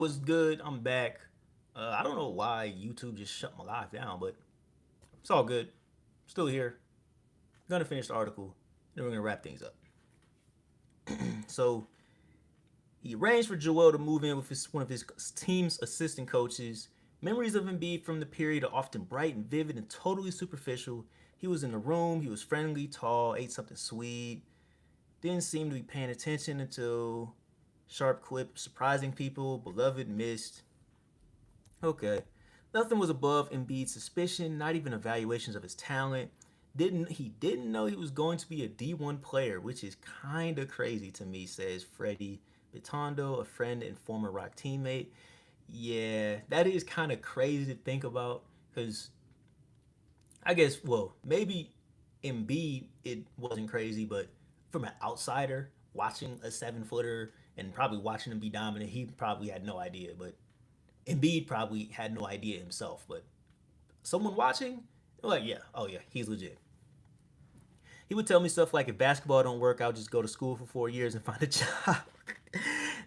Was good. I'm back. I don't know why YouTube just shut my live down, but it's all good. Still here. Gonna finish the article. Then we're gonna wrap things up. So he arranged for Joel to move in with one of his team's assistant coaches. Memories of Embiid from the period are often bright and vivid and totally superficial. He was in the room. He was friendly, tall, ate something sweet. Didn't seem to be paying attention until sharp quip, surprising people, beloved missed. Okay. Nothing was above Embiid's suspicion, not even evaluations of his talent. Didn't know he was going to be a D1 player, which is kind of crazy to me, says Freddie Bitondo, a friend and former Rock teammate. Yeah, that is kind of crazy to think about because I guess, well, maybe Embiid, it wasn't crazy, but from an outsider watching a 7 footer and probably watching him be dominant, he probably had no idea. But Embiid probably had no idea himself, but someone watching, they're like, yeah, oh yeah, he's legit. He would tell me stuff like, if basketball don't work, I'll just go to school for 4 years and find a job.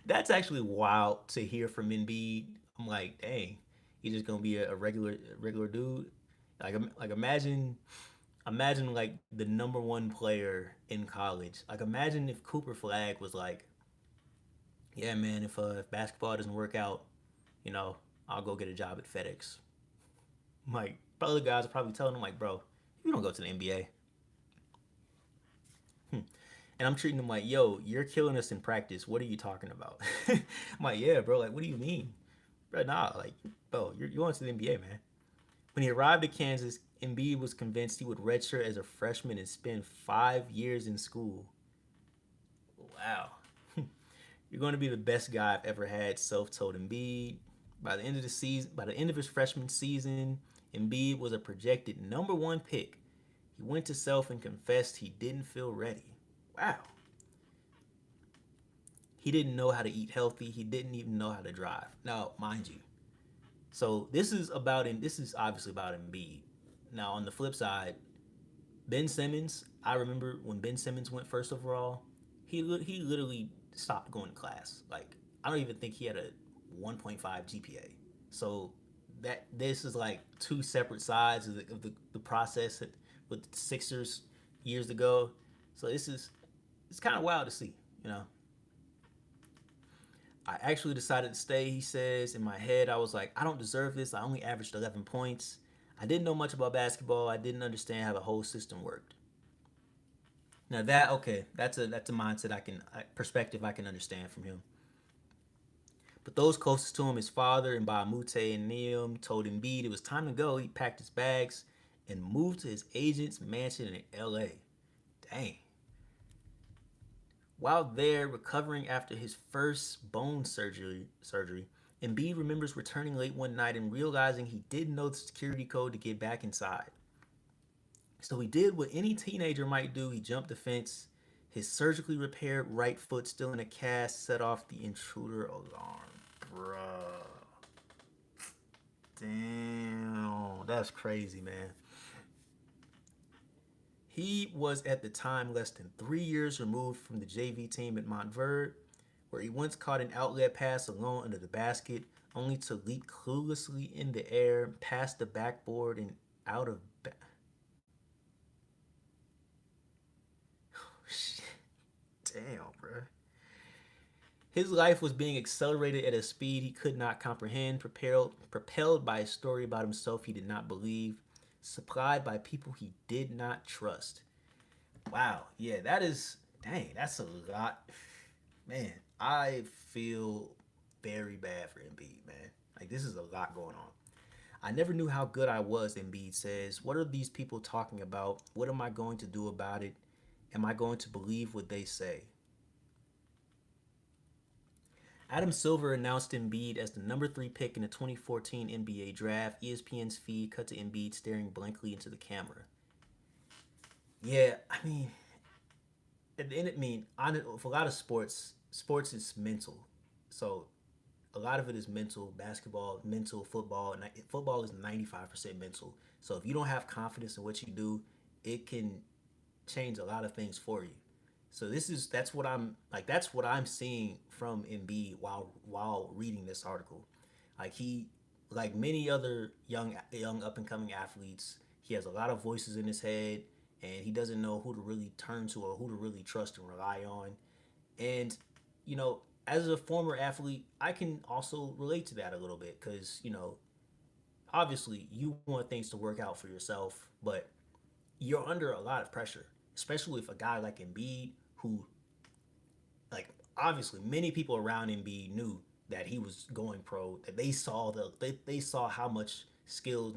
That's actually wild to hear from Embiid. I'm like, dang, he's just gonna be a regular dude. Like imagine like the number one player in college. Like imagine if Cooper Flag was like, yeah, man, if basketball doesn't work out, you know, I'll go get a job at FedEx. Like, other guys are probably telling him, like, bro, you don't go to the NBA. And I'm treating him like, yo, you're killing us in practice. What are you talking about? I'm like, yeah, bro, like, what do you mean? Bro, nah, like, bro, you're going to the NBA, man. When he arrived at Kansas, Embiid was convinced he would redshirt as a freshman and spend 5 years in school. Wow. You're going to be the best guy I've ever had, self-told Embiid. By the end of his freshman season, Embiid was a projected number one pick. He went to self and confessed he didn't feel ready. Wow. He didn't know how to eat healthy. He didn't even know how to drive. Now, mind you, so this is obviously about Embiid. Now, on the flip side, Ben Simmons, I remember when Ben Simmons went first overall, he literally stopped going to class. Like I don't even think he had a 1.5 GPA. So that this is like two separate sides of the process with the Sixers years ago. So it's kind of wild to see, you know. I actually decided to stay, he says. In my head, I was like, I don't deserve this. I only averaged 11 points. I didn't know much about basketball. I didn't understand how the whole system worked. Now that okay, that's a mindset perspective I can understand from him. But those closest to him, his father and Baamute and Neum, told Embiid it was time to go. He packed his bags and moved to his agent's mansion in L.A. Dang. While there, recovering after his first bone surgery, Embiid remembers returning late one night and realizing he didn't know the security code to get back inside. So he did what any teenager might do. He jumped the fence. His surgically repaired right foot still in a cast set off the intruder alarm. Bruh. Damn. That's crazy, man. He was at the time less than 3 years removed from the JV team at Montverde, where he once caught an outlet pass alone under the basket, only to leap cluelessly in the air, past the backboard, and out of. Oh, shit. Damn, bro. His life was being accelerated at a speed he could not comprehend, propelled by a story about himself he did not believe, supplied by people he did not trust. Wow, yeah, that is dang, that's a lot. Man, I feel very bad for Embiid, man. Like this is a lot going on. I never knew how good I was, Embiid says. What are these people talking about? What am I going to do about it? Am I going to believe what they say? Adam Silver announced Embiid as the number 3 pick in the 2014 NBA draft. ESPN's feed cut to Embiid staring blankly into the camera. Yeah, I mean, at the end, for a lot of sports is mental. So a lot of it is mental. Basketball, mental. Football, and football is 95% mental. So if you don't have confidence in what you do, it can change a lot of things for you. So that's what I'm seeing from Embiid while reading this article. Like he like many other young up and coming athletes, he has a lot of voices in his head and he doesn't know who to really turn to or who to really trust and rely on. And you know, as a former athlete, I can also relate to that a little bit cuz obviously you want things to work out for yourself, but you're under a lot of pressure, especially with a guy like Embiid who like obviously many people around Embiid knew that he was going pro. That they saw how much skills,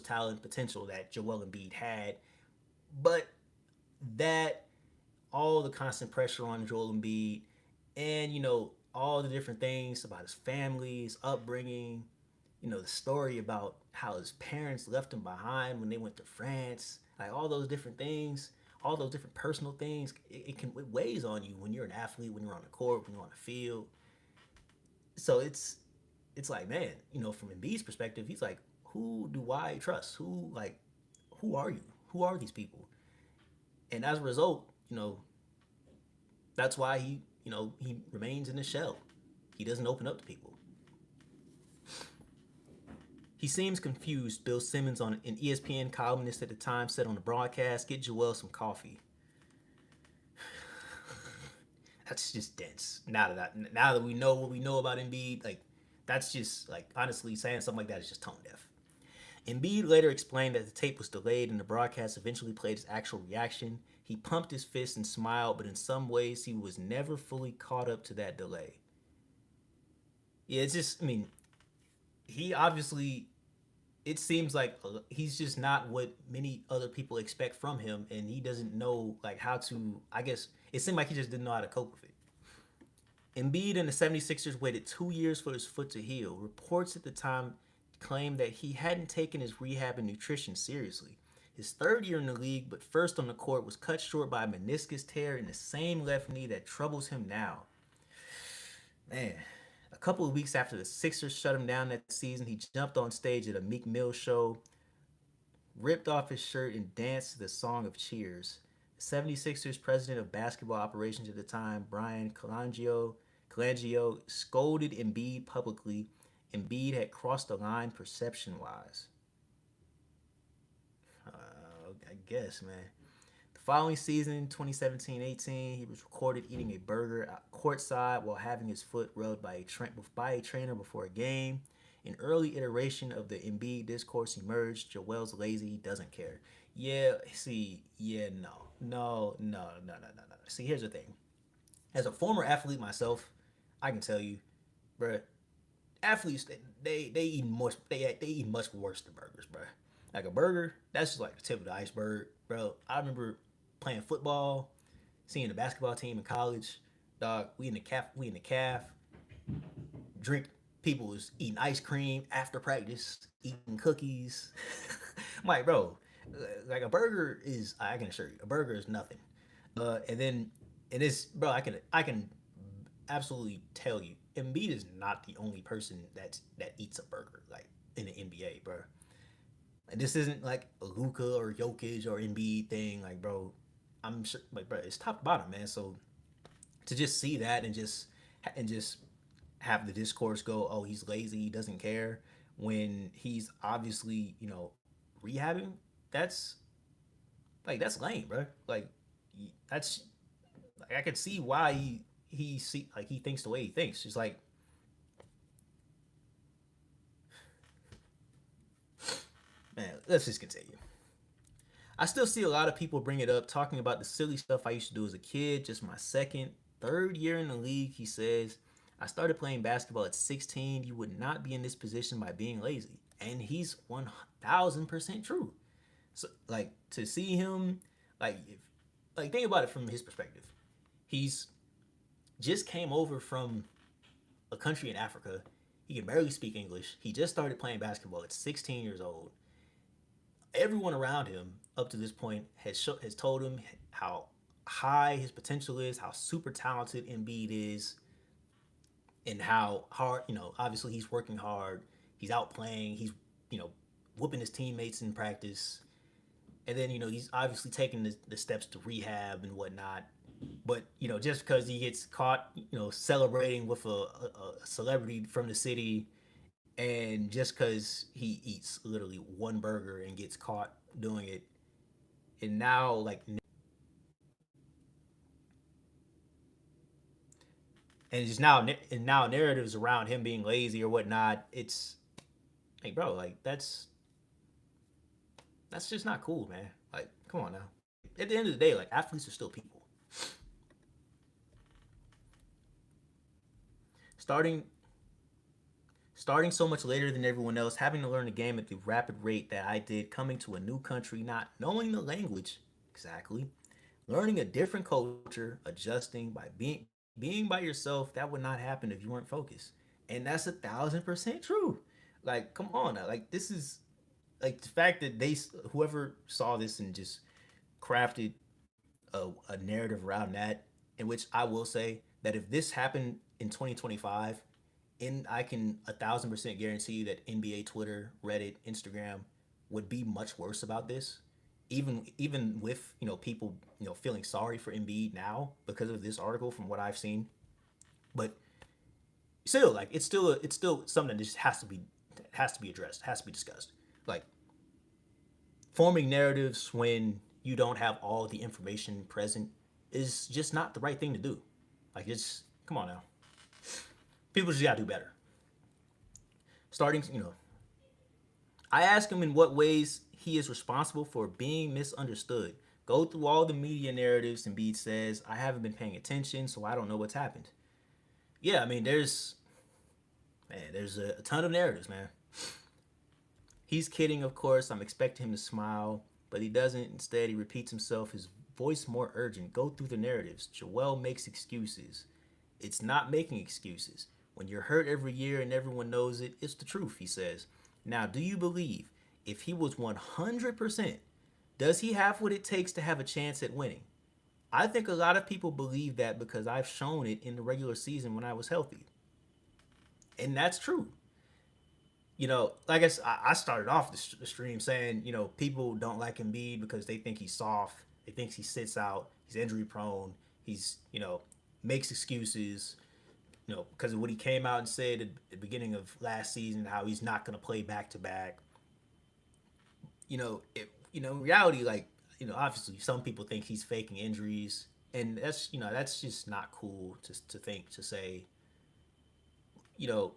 talent, potential that Joel Embiid had, but that all the constant pressure on Joel Embiid, and all the different things about his family, his upbringing, the story about how his parents left him behind when they went to France, like all those different things, all those different personal things, it weighs on you when you're an athlete, when you're on the court, when you're on the field. So it's like, man, from Embiid's perspective, he's like, who do I trust? Who are you? Who are these people? And as a result, that's why he remains in the shell. He doesn't open up to people. He seems confused, Bill Simmons, on an ESPN columnist at the time, said on the broadcast, "Get Joel some coffee." That's just dense. Now that we know what we know about Embiid, like that's just like honestly saying something like that is just tone deaf. Embiid later explained that the tape was delayed and the broadcast eventually played his actual reaction. He pumped his fist and smiled, but in some ways he was never fully caught up to that delay. Yeah, it's just, I mean, he obviously, it seems like he's just not what many other people expect from him, and he doesn't know like how to. I guess it seemed like he just didn't know how to cope with it. Embiid and the 76ers waited 2 years for his foot to heal. Reports at the time claimed that he hadn't taken his rehab and nutrition seriously. His third year in the league, but first on the court, was cut short by a meniscus tear in the same left knee that troubles him now. Man, a couple of weeks after the Sixers shut him down that season, he jumped on stage at a Meek Mill show, ripped off his shirt, and danced to the song of Cheers. The 76ers president of basketball operations at the time, Brian Colangio, scolded Embiid publicly. Embiid had crossed the line perception wise. I guess, man. The following season, 2017-18, he was recorded eating a burger courtside while having his foot rubbed by a trainer before a game. An early iteration of the Embiid discourse emerged. Joel's lazy, he doesn't care. Yeah, see, yeah, no. See, here's the thing. As a former athlete myself, I can tell you, bruh, athletes they eat they eat much worse than burgers, bro. Like a burger, that's just like the tip of the iceberg, bro. I remember playing football, seeing the basketball team in college. Dog, we in the calf, drink. People was eating ice cream after practice, eating cookies. I'm like, bro, like a burger is. I can assure you, a burger is nothing. And then it is, bro. I can absolutely tell you, Embiid is not the only person that eats a burger like in the NBA, bro. And this isn't like a Luka or Jokic or Embiid thing, like, bro. I'm sure, like, bro, it's top to bottom, man. So to just see that and just have the discourse go, oh, he's lazy, he doesn't care, when he's obviously, rehabbing. That's that's lame, bro. Like that's like I could see why he thinks the way he thinks. Just like, man, let's just continue. I still see a lot of people bring it up, talking about the silly stuff I used to do as a kid. Just my third year in the league, he says, I started playing basketball at 16. You would not be in this position by being lazy. And he's 1000% true. So, like, to see him, think about it from his perspective. He's just came over from a country in Africa. He can barely speak English. He just started playing basketball at 16 years old. Everyone around him up to this point has told him how high his potential is, how super talented Embiid is, and how hard, obviously he's working hard. He's out playing. He's, you know, whooping his teammates in practice. And then, he's obviously taking the steps to rehab and whatnot. But just because he gets caught, celebrating with a celebrity from the city, and just because he eats literally one burger and gets caught doing it, and now and now narratives around him being lazy or whatnot. It's like, bro, like that's just not cool, man. Like, come on now. At the end of the day, like athletes are still people. Starting starting so much later than everyone else, having to learn the game at the rapid rate that I did, coming to a new country, not knowing the language exactly, learning a different culture, adjusting by being by yourself, that would not happen if you weren't focused. And that's 1,000% true. Like, come on now. Like, this is like the fact that whoever saw this and just crafted a narrative around that, in which I will say that if this happened in 2025, I can 1,000% guarantee you that NBA Twitter, Reddit, Instagram would be much worse about this. Even with people feeling sorry for Embiid now because of this article from what I've seen, but still like it's still something that just has to be addressed, has to be discussed. Like forming narratives when you don't have all the information present is just not the right thing to do. Like it's come on now, people just gotta do better. Starting, I ask him in what ways he is responsible for being misunderstood. Go through all the media narratives, and Embiid says, I haven't been paying attention, so I don't know what's happened. Yeah, I mean, there's a ton of narratives, man. He's kidding, of course. I'm expecting him to smile, but he doesn't. Instead, he repeats himself, his voice more urgent. Go through the narratives. Joel makes excuses. It's not making excuses. When you're hurt every year and everyone knows it, it's the truth, he says. Now, do you believe if he was 100%, does he have what it takes to have a chance at winning? I think a lot of people believe that because I've shown it in the regular season when I was healthy. And that's true. Like I started off the stream saying, people don't like Embiid because they think he's soft. They think he sits out. He's injury prone. He's, makes excuses, because of what he came out and said at the beginning of last season, how he's not going to play back to back. In reality, like, obviously some people think he's faking injuries. And that's just not cool to think, to say, you know,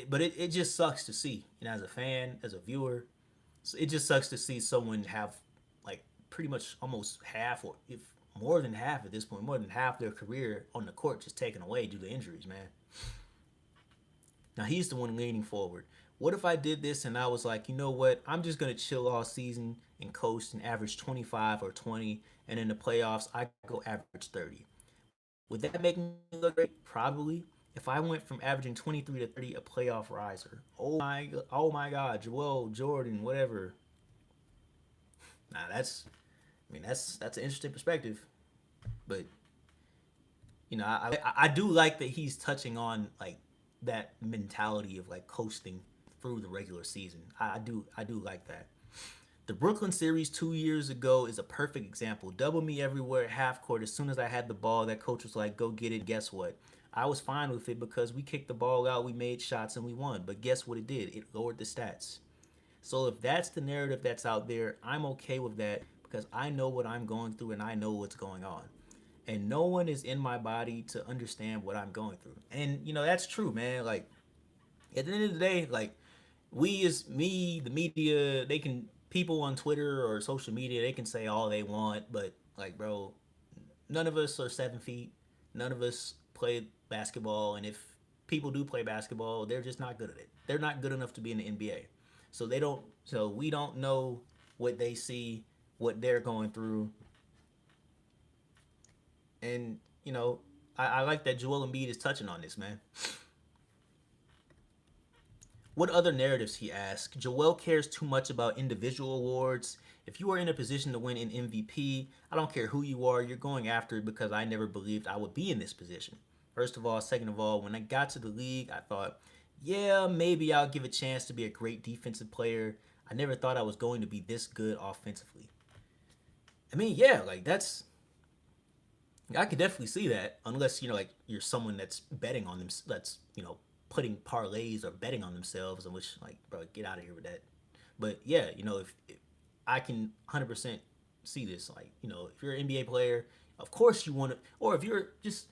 but it just sucks to see, as a fan, as a viewer, it just sucks to see someone have like pretty much almost half, or if more than half at this point, more than half their career on the court just taken away due to injuries, man. Now he's the one leaning forward. What if I did this and I was like, you know what? I'm just gonna chill all season and coast and average 25 or 20, and in the playoffs I go average 30. Would that make me look great? Probably. If I went from averaging 23 to 30, a playoff riser. Oh my God, Joel, Jordan, whatever. Nah, that's an interesting perspective. But I do like that he's touching on like that mentality of like coasting through the regular season. I do like that. The Brooklyn series 2 years ago is a perfect example. Double me everywhere at half court. As soon as I had the ball, that coach was like, go get it. Guess what? I was fine with it because we kicked the ball out, we made shots, and we won. But guess what it did? It lowered the stats. So if that's the narrative that's out there, I'm okay with that because I know what I'm going through and I know what's going on. And no one is in my body to understand what I'm going through. And that's true, man. Like at the end of the day, like we as me, the media, they can people on Twitter or social media, they can say all they want, but like, bro, none of us are 7 feet. None of us play basketball, and if people do play basketball, they're just not good at it. They're not good enough to be in the NBA. So they don't. So we don't know what they see, what they're going through, and I like that Joel Embiid is touching on this, man. What other narratives, he asked? Joel cares too much about individual awards. If you are in a position to win an MVP, I don't care who you are, you're going after it because I never believed I would be in this position. First of all, second of all, when I got to the league, I thought, yeah, maybe I'll give a chance to be a great defensive player. I never thought I was going to be this good offensively. I mean, yeah, like I could definitely see that, unless like you're someone that's betting on them, that's putting parlays or betting on themselves, in which like, bro, get out of here with that. But yeah, if I can 100% see this, like if you're an NBA player, of course you want to, or if you're just,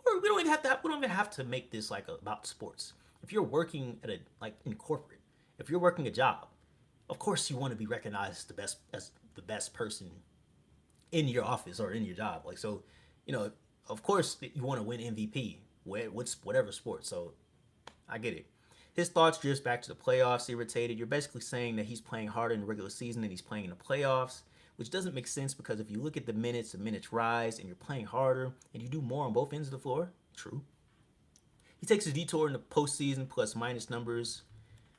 or we don't even have to make this like about sports. If you're working at a like in corporate, if you're working a job, of course you want to be recognized as the best person in your office or in your job. Like so, you know, of course you want to win MVP, whatever sport. So I get it. His thoughts drifts back to the playoffs. Irritated. You're basically saying that he's playing harder in the regular season than he's playing in the playoffs, which doesn't make sense because if you look at the minutes rise, and you're playing harder and you do more on both ends of the floor. True. He takes a detour in the postseason plus minus numbers,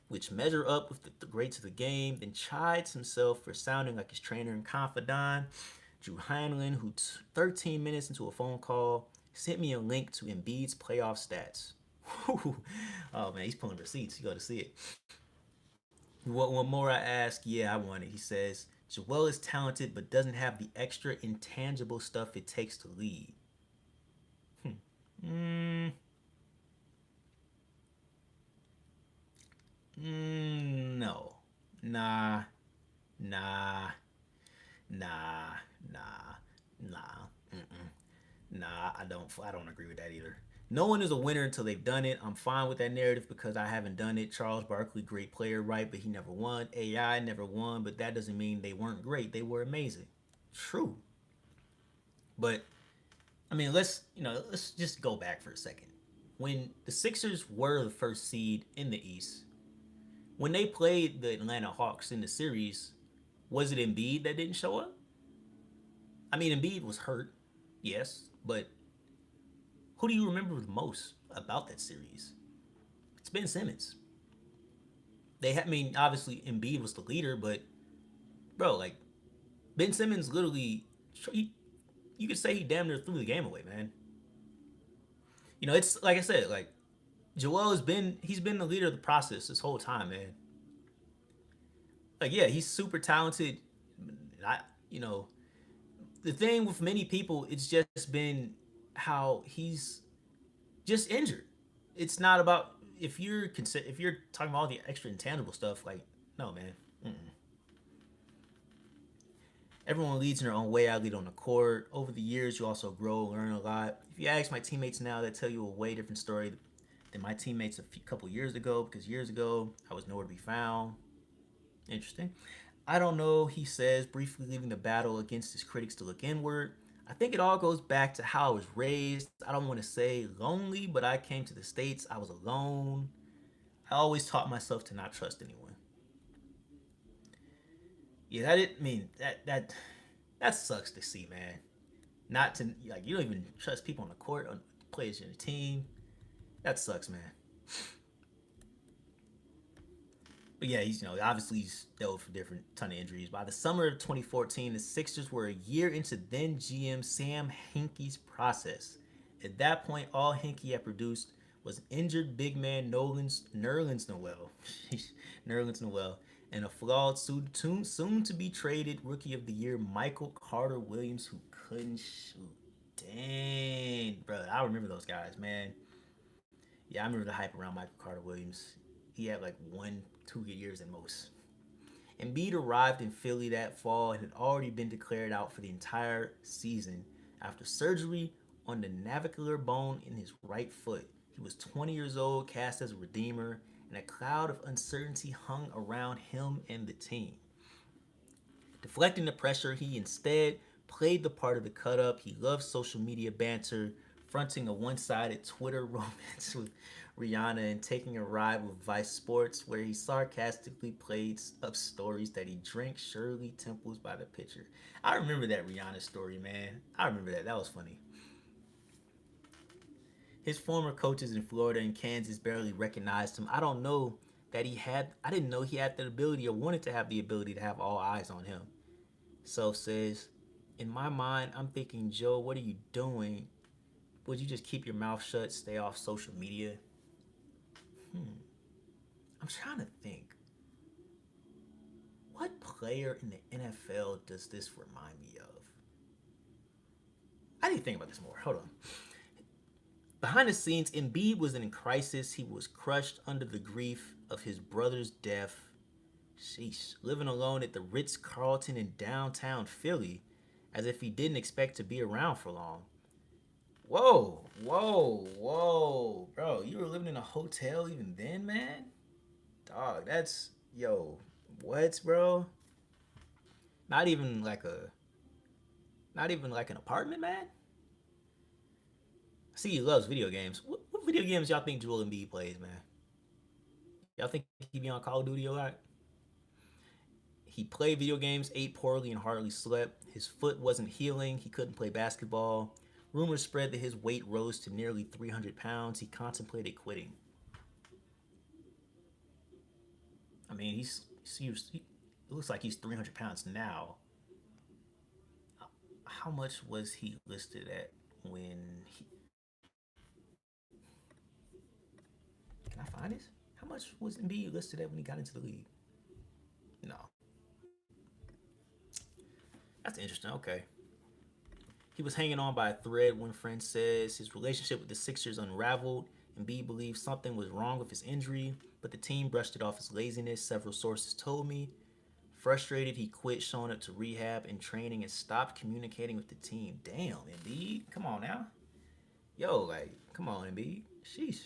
which measure up with the greats of the game, then chides himself for sounding like his trainer and confidant, Drew Heinlein, who 13 minutes into a phone call sent me a link to Embiid's playoff stats. Oh man, he's pulling receipts. You got to see it. One more I ask, yeah, I want it. He says, Joel is talented but doesn't have the extra intangible stuff it takes to lead. Mm, no. Nah, nah, nah, nah, nah. Nah, I don't agree with that either. No one is a winner until they've done it. I'm fine with that narrative because I haven't done it. Charles Barkley, great player, right? But he never won. AI never won, but that doesn't mean they weren't great. They were amazing. True. But I mean, let's just go back for a second. When the Sixers were the first seed in the East, when they played the Atlanta Hawks in the series, was it Embiid that didn't show up? I mean, Embiid was hurt, yes, but who do you remember the most about that series? It's Ben Simmons. I mean, obviously Embiid was the leader, but bro, like Ben Simmons literally, he, you could say he damn near threw the game away, man. It's like I said, like Joel he's been the leader of the process this whole time, man. Like yeah, he's super talented. I, you know, the thing with many people, it's just been how he's just injured. It's not about if you're talking about all the extra intangible stuff. Like no, man. Mm-mm. Everyone leads in their own way. I lead on the court. Over the years, you also grow, learn a lot. If you ask my teammates now, they tell you a way different story than my teammates couple years ago. Because years ago, I was nowhere to be found. Interesting. I don't know, he says, briefly leaving the battle against his critics to look inward. I think it all goes back to how I was raised. I don't want to say lonely, but I came to the States. I was alone. I always taught myself to not trust anyone. Yeah, that didn't mean that sucks to see, man. Not to like you don't even trust people on the court, on players in the team. That sucks, man. But yeah, he's dealt with a different ton of injuries. By the summer of 2014, the Sixers were a year into then GM Sam Hinkie's process. At that point, all Hinkie had produced was injured big man Nerlens Noel, Nerlens Noel, and a flawed soon to be traded Rookie of the Year Michael Carter Williams, who couldn't shoot. Dang, bro, I remember those guys, man. Yeah, I remember the hype around Michael Carter Williams. He had like 1, 2 years at most. Embiid arrived in Philly that fall and had already been declared out for the entire season after surgery on the navicular bone in his right foot. He was 20 years old, cast as a redeemer, and a cloud of uncertainty hung around him and the team. Deflecting the pressure, he instead played the part of the cut up. He loved social media banter, fronting a one sided Twitter romance with Rihanna and taking a ride with Vice Sports, where he sarcastically played up stories that he drank Shirley Temples by the pitcher. I remember that Rihanna story, man. I remember that. That was funny. His former coaches in Florida and Kansas barely recognized him. I didn't know he had the ability or wanted to have the ability to have all eyes on him. Self says, in my mind, I'm thinking, Joe, what are you doing? Would you just keep your mouth shut, stay off social media? I'm trying to think. What player in the NFL does this remind me of? need to think about this more. Hold on. Behind the scenes, Embiid was in crisis. He was crushed under the grief of his brother's death. Sheesh. Living alone at the Ritz Carlton in downtown Philly, as if he didn't expect to be around for long. Whoa, whoa, whoa, bro! You were living in a hotel even then, man. Dog, that's yo. What, bro? Not even like a, not even like an apartment, man. I see he loves video games. What video games y'all think Joel Embiid plays, man? Y'all think he be on Call of Duty a lot? He played video games, ate poorly, and hardly slept. His foot wasn't healing. He couldn't play basketball. Rumors spread that his weight rose to nearly 300 pounds. He contemplated quitting. I mean, it looks like he's 300 pounds now. How much was he listed at when he. Can I find this? How much was Embiid listed at when he got into the league? No. That's interesting. Okay. He was hanging on by a thread, one friend says. His relationship with the Sixers unraveled. Embiid believes something was wrong with his injury, but the team brushed it off as laziness, several sources told me. Frustrated, he quit showing up to rehab and training and stopped communicating with the team. Damn, Embiid. Come on now. Yo, like, come on, Embiid. Sheesh.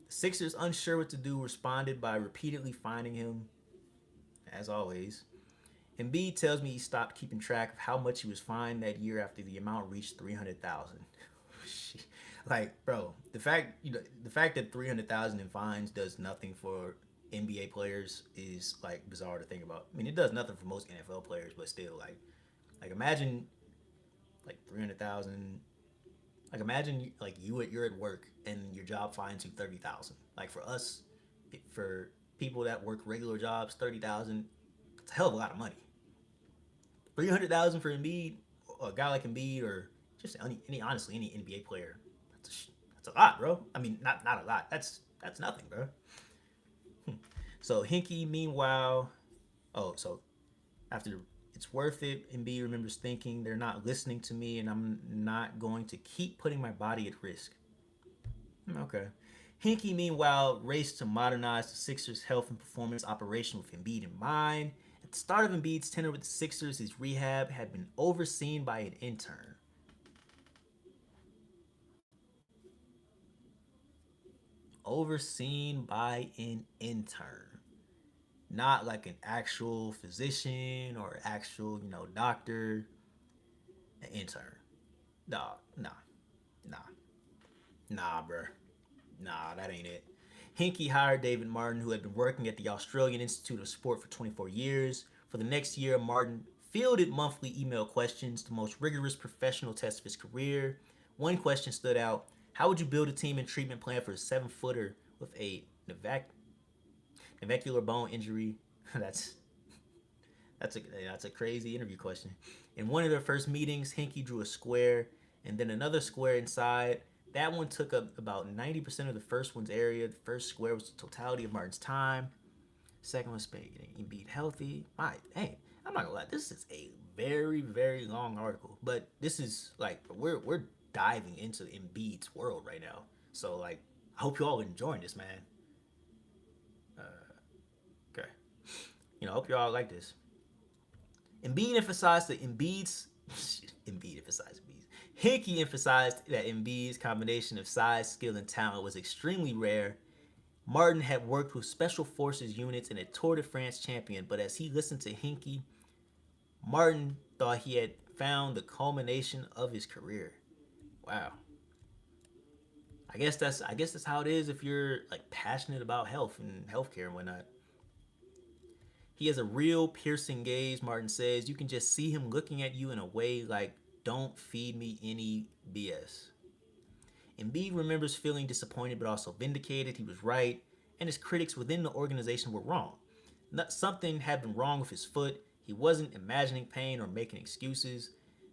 The Sixers, unsure what to do, responded by repeatedly finding him, as always. Embiid tells me he stopped keeping track of how much he was fined that year after the amount reached 300,000. Like, bro, the fact that 300,000 in fines does nothing for NBA players is like bizarre to think about. I mean, it does nothing for most NFL players, but still, like imagine like 300,000. Like imagine like you're at work and your job fines you 30,000. Like for us, for people that work regular jobs, 30,000. It's a hell of a lot of money. 300,000 for Embiid, a guy like Embiid, or just any NBA player. That's a lot, bro. I mean, not a lot. That's nothing, bro. So Hinkie, meanwhile, so after it's worth it, Embiid remembers thinking they're not listening to me, and I'm not going to keep putting my body at risk. Okay. Hinkie, meanwhile, raced to modernize the Sixers' health and performance operation with Embiid in mind. At the start of Embiid's tenure with the Sixers, his rehab had been overseen by an intern. Overseen by an intern. Not like an actual physician or actual, doctor. An intern. Nah, nah, nah, nah, bruh. Nah, that ain't it. Hinkie hired David Martin, who had been working at the Australian Institute of Sport for 24 years. For the next year, Martin fielded monthly email questions, the most rigorous professional test of his career. One question stood out: how would you build a team and treatment plan for a 7-footer with a navicular bone injury? that's that's a crazy interview question. In one of their first meetings, Hinkie drew a square and then another square inside. That one took up about 90% of the first one's area. The first square was the totality of Martin's time. Second one was getting Embiid healthy. My, hey, I'm not gonna lie, this is a very, very long article, but this is like we're diving into Embiid's world right now. So like, I hope you all are enjoying this, man. Okay, I hope you all like this. Embiid emphasized that Embiid's Embiid emphasized Embiid's. Hinkie emphasized that Embiid's combination of size, skill, and talent was extremely rare. Martin had worked with special forces units and a Tour de France champion, but as he listened to Hinkie, Martin thought he had found the culmination of his career. Wow. I guess that's how it is if you're like passionate about health and healthcare and whatnot. He has a real piercing gaze, Martin says. You can just see him looking at you in a way like, don't feed me any BS. Embiid remembers feeling disappointed but also vindicated. He was right, and his critics within the organization were wrong. Something had been wrong with his foot. He wasn't imagining pain or making excuses.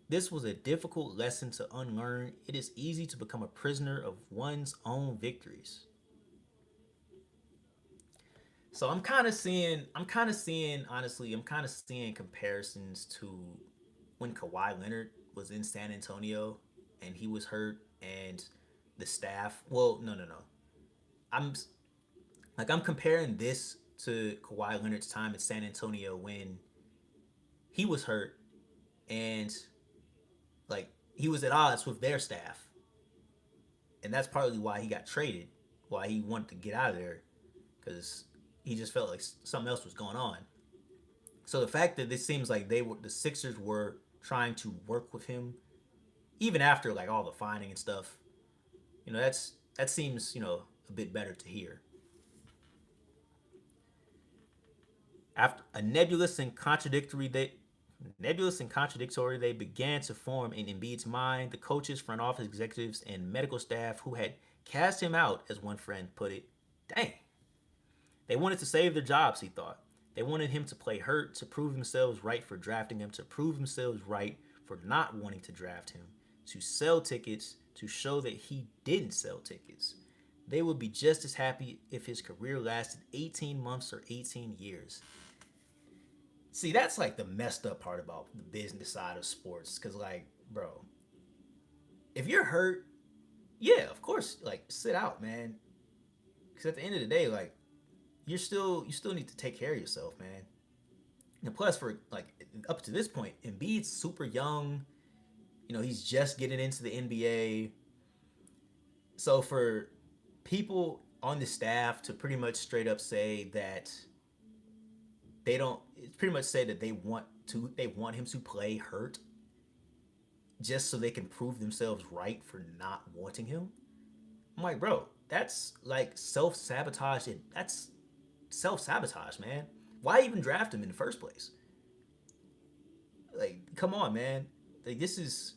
This was a difficult lesson to unlearn. It is easy to become a prisoner of one's own victories. So honestly, I'm kind of seeing comparisons to when Kawhi Leonard was in San Antonio. and he was hurt, and the staff. Well, no, no, no. I'm I'm comparing this to Kawhi Leonard's time in San Antonio when he was hurt and he was at odds with their staff, and that's partly why he got traded, why he wanted to get out of there, because he just felt like something else was going on. So the fact that this seems like the Sixers were trying to work with him even after like all the finding and stuff, that seems a bit better to hear. After a nebulous and contradictory they began to form in Embiid's mind, the coaches, front office executives, and medical staff who had cast him out, as one friend put it. Dang. They wanted to save their jobs, he thought. They wanted him to play hurt, to prove themselves right for drafting him, to prove themselves right for not wanting to draft him, to sell tickets, to show that he didn't sell tickets. They would be just as happy if his career lasted 18 months or 18 years. See, that's like the messed up part about the business side of sports. Cause like, bro, if you're hurt, yeah, of course, like sit out, man. Cause at the end of the day, like you still need to take care of yourself, man. And plus, for like up to this point, Embiid's super young. He's just getting into the NBA. So for people on the staff to pretty much straight up say that they don't, pretty much say that they want him to play hurt just so they can prove themselves right for not wanting him. I'm like, bro, that's like self-sabotage. That's self-sabotage, man. Why even draft him in the first place? Like, come on, man. Like this is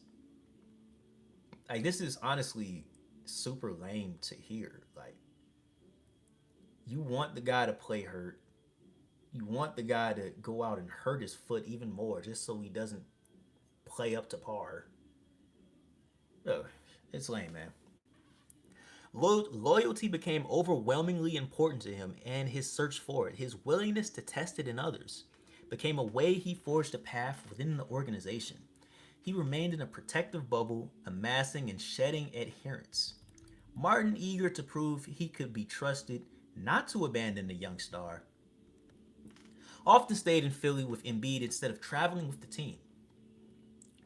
honestly super lame to hear. Like, you want the guy to play hurt. You want the guy to go out and hurt his foot even more just so he doesn't play up to par. Ugh, it's lame, man. Loyalty became overwhelmingly important to him, and his search for it, his willingness to test it in others, became a way he forged a path within the organization. He remained in a protective bubble, amassing and shedding adherents. Martin, eager to prove he could be trusted not to abandon the young star, often stayed in Philly with Embiid instead of traveling with the team.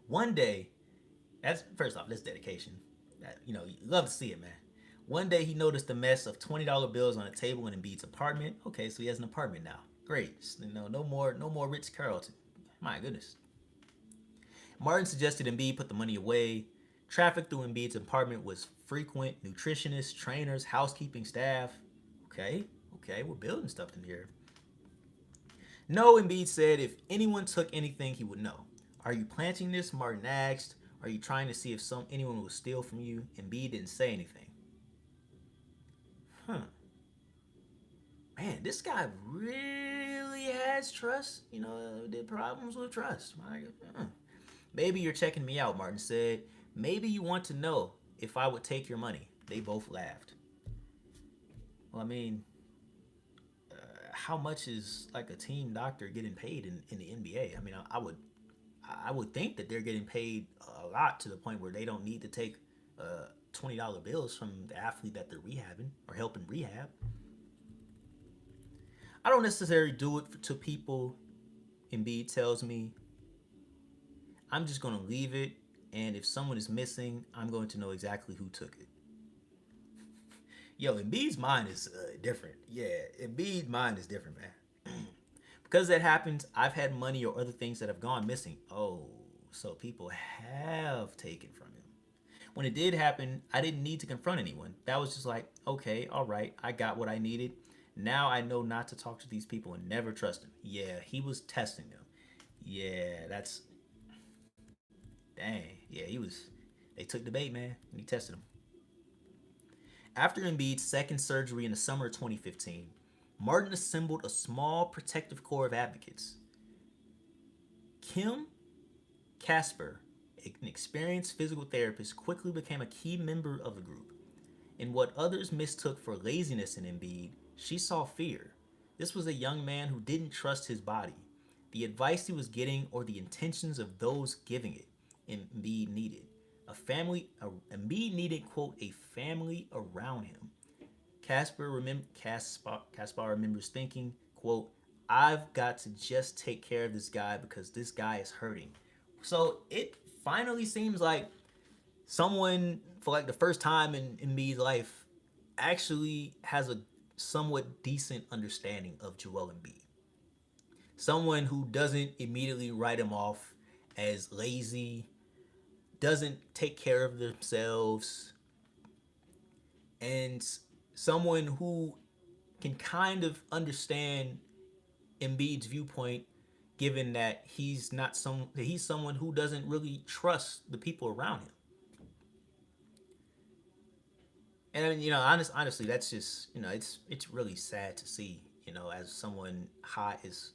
One day, that's first off, that's dedication. You love to see it, man. One day he noticed a mess of $20 bills on a table in Embiid's apartment. Okay, so he has an apartment now. Great. No more Ritz Carlton. My goodness. Martin suggested Embiid put the money away. Traffic through Embiid's apartment was frequent. Nutritionists, trainers, housekeeping staff. Okay, we're building stuff in here. No, Embiid said if anyone took anything, he would know. Are you planting this? Martin asked. Are you trying to see if anyone will steal from you? Embiid didn't say anything. Huh. Man, this guy really has trust. Did problems with trust. Maybe you're checking me out, Martin said. Maybe you want to know if I would take your money. They both laughed. Well, I mean, how much is like a team doctor getting paid in the NBA? I mean, I would think that they're getting paid a lot to the point where they don't need to take $20 bills from the athlete that they're rehabbing or helping rehab. I don't necessarily do it to people. Embiid tells me I'm just going to leave it, and if someone is missing, I'm going to know exactly who took it. Yo, Embiid's mind is different. Yeah, Embiid's mind is different, man. Because that happens, I've had money or other things that have gone missing. Oh, so people have taken from him. When it did happen, I didn't need to confront anyone. That was just like, okay, all right, I got what I needed. Now I know not to talk to these people and never trust them. Yeah, he was testing them. Yeah, that's dang. Yeah, he was. They took the bait, man, and he tested them. After Embiid's second surgery in the summer of 2015, Martin assembled a small protective corps of advocates. Kim Casper, an experienced physical therapist, quickly became a key member of the group. In what others mistook for laziness in Embiid, she saw fear. This was a young man who didn't trust his body, the advice he was getting, or the intentions of those giving it. Embiid needed. Embiid needed, quote, a family around him. Caspar remembers thinking, quote, I've got to just take care of this guy because this guy is hurting. So it finally seems like someone, for like the first time in Embiid's life, actually has a somewhat decent understanding of Joel Embiid. Someone who doesn't immediately write him off as lazy, doesn't take care of themselves, and someone who can kind of understand Embiid's viewpoint, given that he's someone who doesn't really trust the people around him. And honestly, that's just it's really sad to see. As someone high is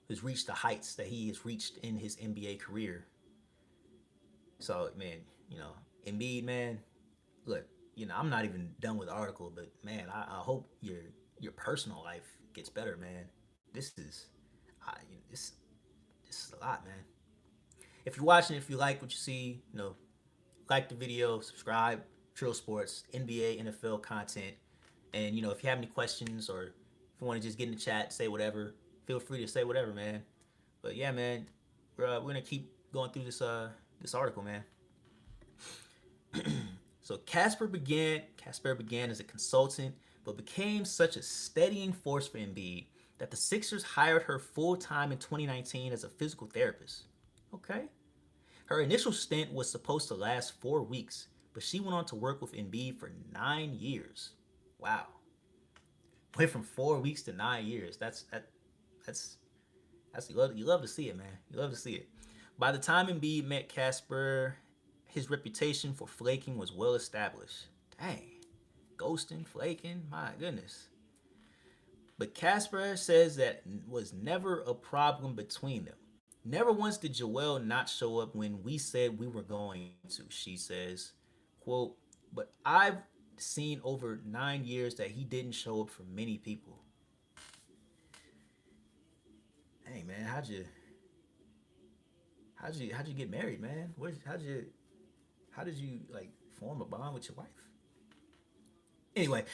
has reached the heights that he has reached in his NBA career. So man, you know, Embiid, man, look, I'm not even done with the article, but man, I hope your personal life gets better, man. This is, I, this this is a lot, man. If you're watching, if you like what you see, like the video, subscribe. Trill Sports, NBA, NFL content, and if you have any questions or if you want to just get in the chat, say whatever, feel free to say whatever, man. But yeah, man, we're gonna keep going through this article, man. So Casper began as a consultant, but became such a steadying force for Embiid that the Sixers hired her full time in 2019 as a physical therapist. Okay. Her initial stint was supposed to last 4 weeks, but she went on to work with Embiid for 9 years. Wow. Went from 4 weeks to 9 years. That's you love to see it, man. You love to see it. By the time Embiid met Casper, his reputation for flaking was well established. Dang. Ghosting, flaking, my goodness. But Casper says that was never a problem between them. Never once did Joel not show up when we said we were going to, she says. Quote, but I've seen over 9 years that he didn't show up for many people. Hey man, how'd you get married, man? How did you like form a bond with your wife? Anyway,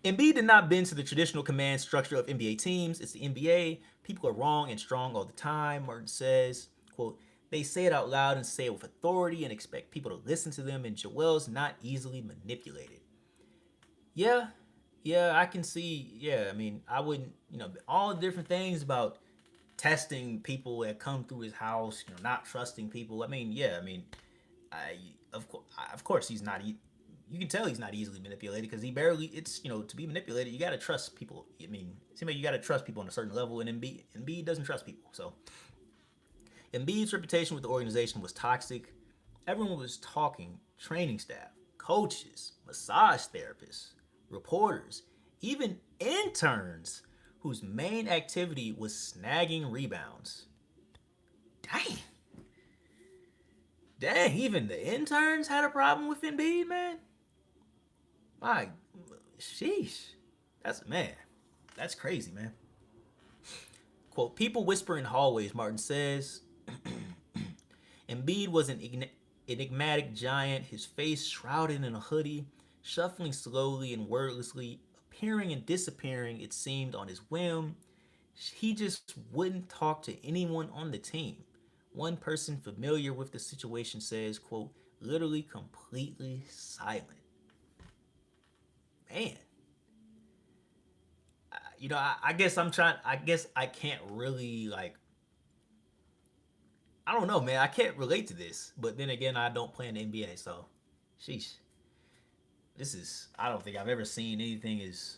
Embiid did not bend to the traditional command structure of NBA teams. It's the NBA. People are wrong and strong all the time, Martin says. Quote, they say it out loud and say it with authority and expect people to listen to them, and Joel's not easily manipulated. Yeah, yeah, I can see. Yeah, I mean, I wouldn't, all the different things about testing people that come through his house, not trusting people. I mean, yeah, I mean, I of course he's not. You can tell he's not easily manipulated because he barely. It's to be manipulated, you got to trust people. I mean, it seems like you got to trust people on a certain level, and Embiid doesn't trust people. So Embiid's reputation with the organization was toxic. Everyone was talking: training staff, coaches, massage therapists, reporters, even interns whose main activity was snagging rebounds. Dang. Dang, even the interns had a problem with Embiid, man. My, sheesh. That's crazy, man. Quote, people whisper in hallways, Martin says. Embiid was an enigmatic giant, his face shrouded in a hoodie, shuffling slowly and wordlessly, appearing and disappearing, it seemed, on his whim. He just wouldn't talk to anyone on the team. One person familiar with the situation says, quote, literally completely silent. Man. I guess I can't really, like, I don't know, man. I can't relate to this. But then again, I don't play in the NBA, so, sheesh. I don't think I've ever seen anything as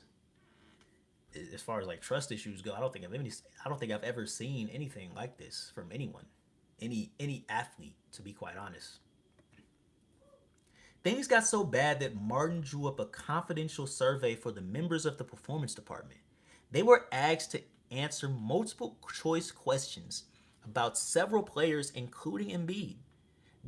far as like trust issues go. I don't think I've ever seen anything like this from anyone, any athlete, to be quite honest. Things got so bad that Martin drew up a confidential survey for the members of the performance department. They were asked to answer multiple choice questions about several players, including Embiid.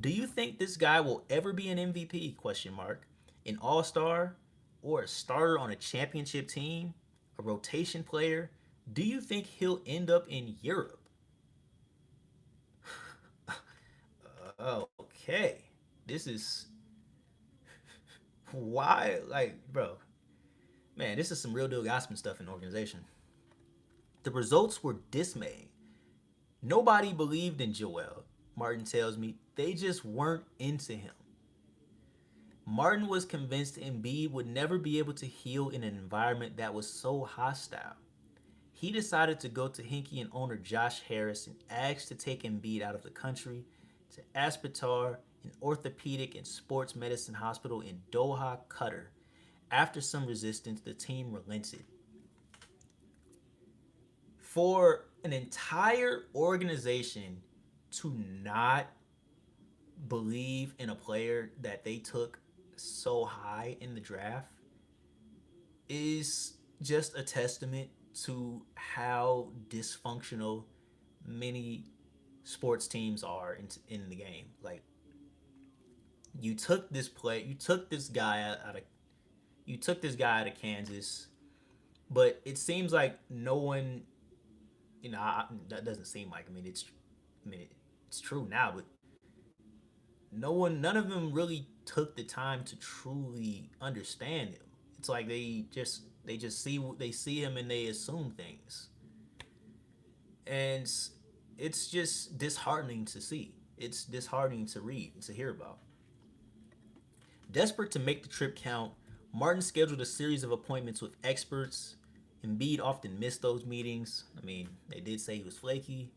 Do you think this guy will ever be an MVP? Question mark. An all-star or a starter on a championship team? A rotation player? Do you think he'll end up in Europe? Okay. This is why, like, bro, man, this is some real deal gossip stuff in the organization. The results were dismaying. Nobody believed in Joel, Martin tells me. They just weren't into him. Martin was convinced Embiid would never be able to heal in an environment that was so hostile. He decided to go to Hinkie and owner Josh Harris and asked to take Embiid out of the country to Aspetar, an orthopedic and sports medicine hospital in Doha, Qatar. After some resistance, the team relented. For an entire organization to not believe in a player that they took so high in the draft is just a testament to how dysfunctional many sports teams are in the game. Like, you took this guy out of you took this guy out of Kansas, but it seems like no one, that doesn't seem like. I mean, it's true now, but none of them really took the time to truly understand him. It's like they just see him and they assume things, and it's just disheartening to see. It's disheartening to read and to hear about. Desperate to make the trip count, Martin scheduled a series of appointments with experts. Embiid often missed those meetings. I mean, they did say he was flaky.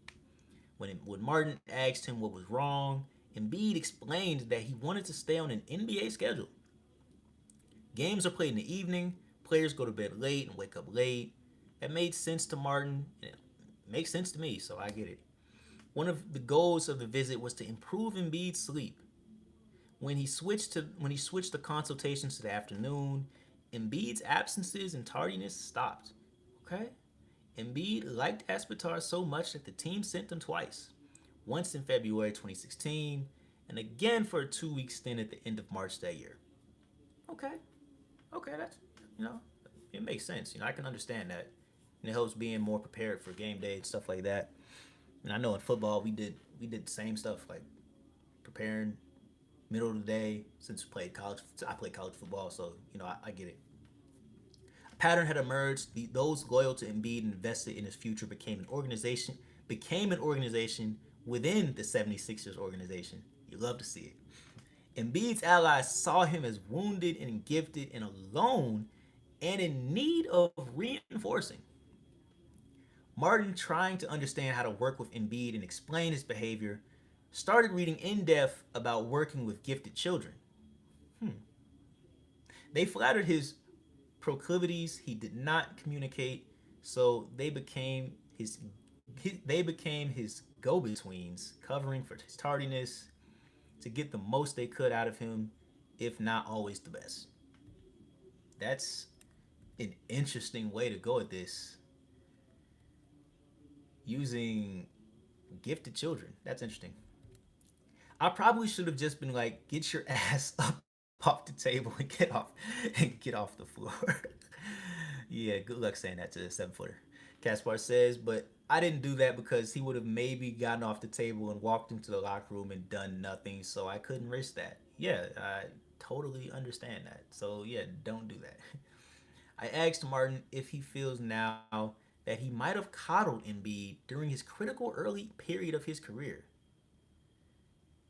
When Martin asked him what was wrong, Embiid explained that he wanted to stay on an NBA schedule. Games are played in the evening, players go to bed late and wake up late. That made sense to Martin, and it makes sense to me, so I get it. One of the goals of the visit was to improve Embiid's sleep. When he switched the consultations to the afternoon, Embiid's absences and tardiness stopped. Okay? Embiid liked Aspetar so much that the team sent him twice. Once in February 2016, and again for a 2-week stint at the end of March that year. Okay. Okay, that's, it makes sense. I can understand that. And it helps being more prepared for game day and stuff like that. And I know in football we did the same stuff, like preparing middle of the day. Since I played college football, so I get it. A pattern had emerged. Those loyal to Embiid and invested in his future became an organization within the 76ers organization. You love to see it. Embiid's allies saw him as wounded and gifted and alone and in need of reinforcing. Martin, trying to understand how to work with Embiid and explain his behavior, started reading in depth about working with gifted children. They flattered his proclivities. He did not communicate, so they became his go-betweens, covering for his tardiness to get the most they could out of him, if not always the best. That's an interesting way to go at this, using gifted children. That's interesting. I probably should have just been like, "Get your ass up off the table and get off the floor." Yeah, good luck saying that to a 7 footer. Caspar says, but I didn't do that because he would have maybe gotten off the table and walked into the locker room and done nothing, so I couldn't risk that. Yeah, I totally understand that. So yeah, don't do that. I asked Martin if he feels now that he might have coddled Embiid during his critical early period of his career.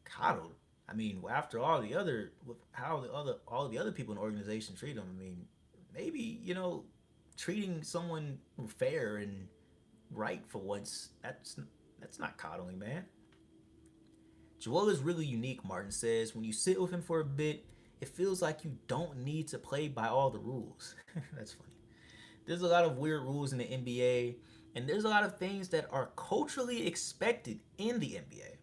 Coddled. I mean, after all the other people in the organization treat him, I mean, maybe treating someone fair and right for once. That's not coddling, man. Joel is really unique, Martin says. When you sit with him for a bit, it feels like you don't need to play by all the rules. That's funny. There's a lot of weird rules in the NBA, and there's a lot of things that are culturally expected in the NBA.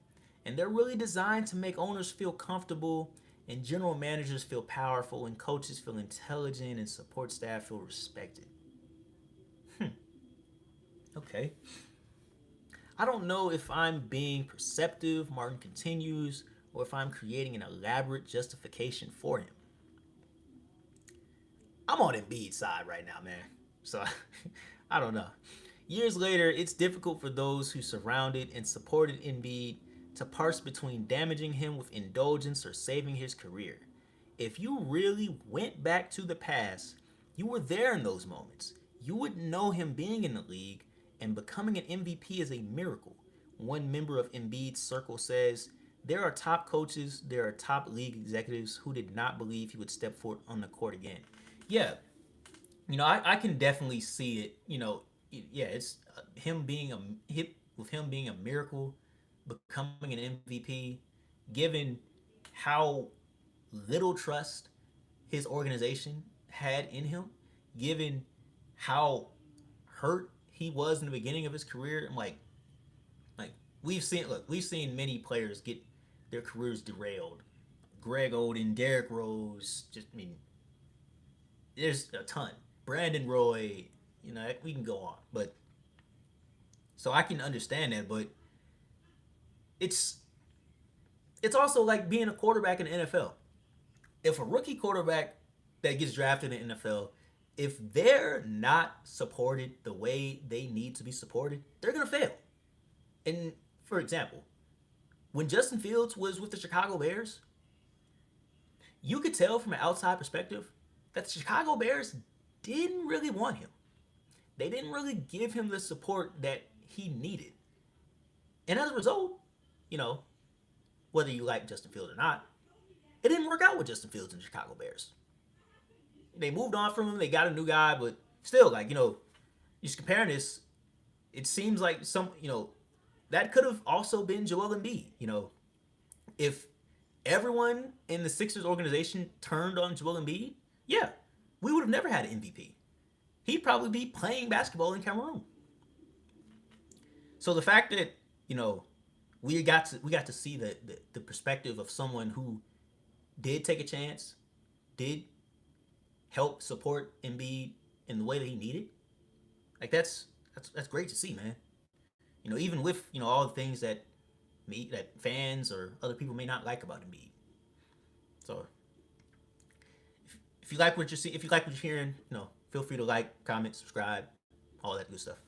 And they're really designed to make owners feel comfortable, and general managers feel powerful, and coaches feel intelligent, and support staff feel respected. Okay. I don't know if I'm being perceptive, Martin continues, or if I'm creating an elaborate justification for him. I'm on Embiid's side right now, man. So I don't know. Years later, it's difficult for those who surrounded and supported Embiid to parse between damaging him with indulgence or saving his career. If you really went back to the past, you were there in those moments. You would know him being in the league, and becoming an MVP is a miracle. One member of Embiid's circle says, there are top coaches, there are top league executives who did not believe he would step foot on the court again. Yeah, I can definitely see it. Yeah, it's him being a hit with him being a miracle, becoming an MVP, given how little trust his organization had in him, given how hurt he was in the beginning of his career. And like we've seen many players get their careers derailed. Greg Oden, Derrick Rose, just there's a ton. Brandon Roy, we can go on, but so I can understand that, but it's it's also like being a quarterback in the NFL. If a rookie quarterback that gets drafted in the NFL, if they're not supported the way they need to be supported, they're gonna fail. And for example, when Justin Fields was with the Chicago Bears, you could tell from an outside perspective that the Chicago Bears didn't really want him. They didn't really give him the support that he needed. And as a result, you know, whether you like Justin Fields or not, it didn't work out with Justin Fields and the Chicago Bears. They moved on from him, they got a new guy, but still, just comparing this, it seems like that could have also been Joel Embiid. If everyone in the Sixers organization turned on Joel Embiid, yeah, we would have never had an MVP. He'd probably be playing basketball in Cameroon. So the fact that we got to see the perspective of someone who did take a chance, did help support Embiid in the way that he needed, like that's great to see, man. Even with all the things that fans or other people may not like about Embiid. So if you like what you see, if you like what you're hearing, feel free to like, comment, subscribe, all that good stuff.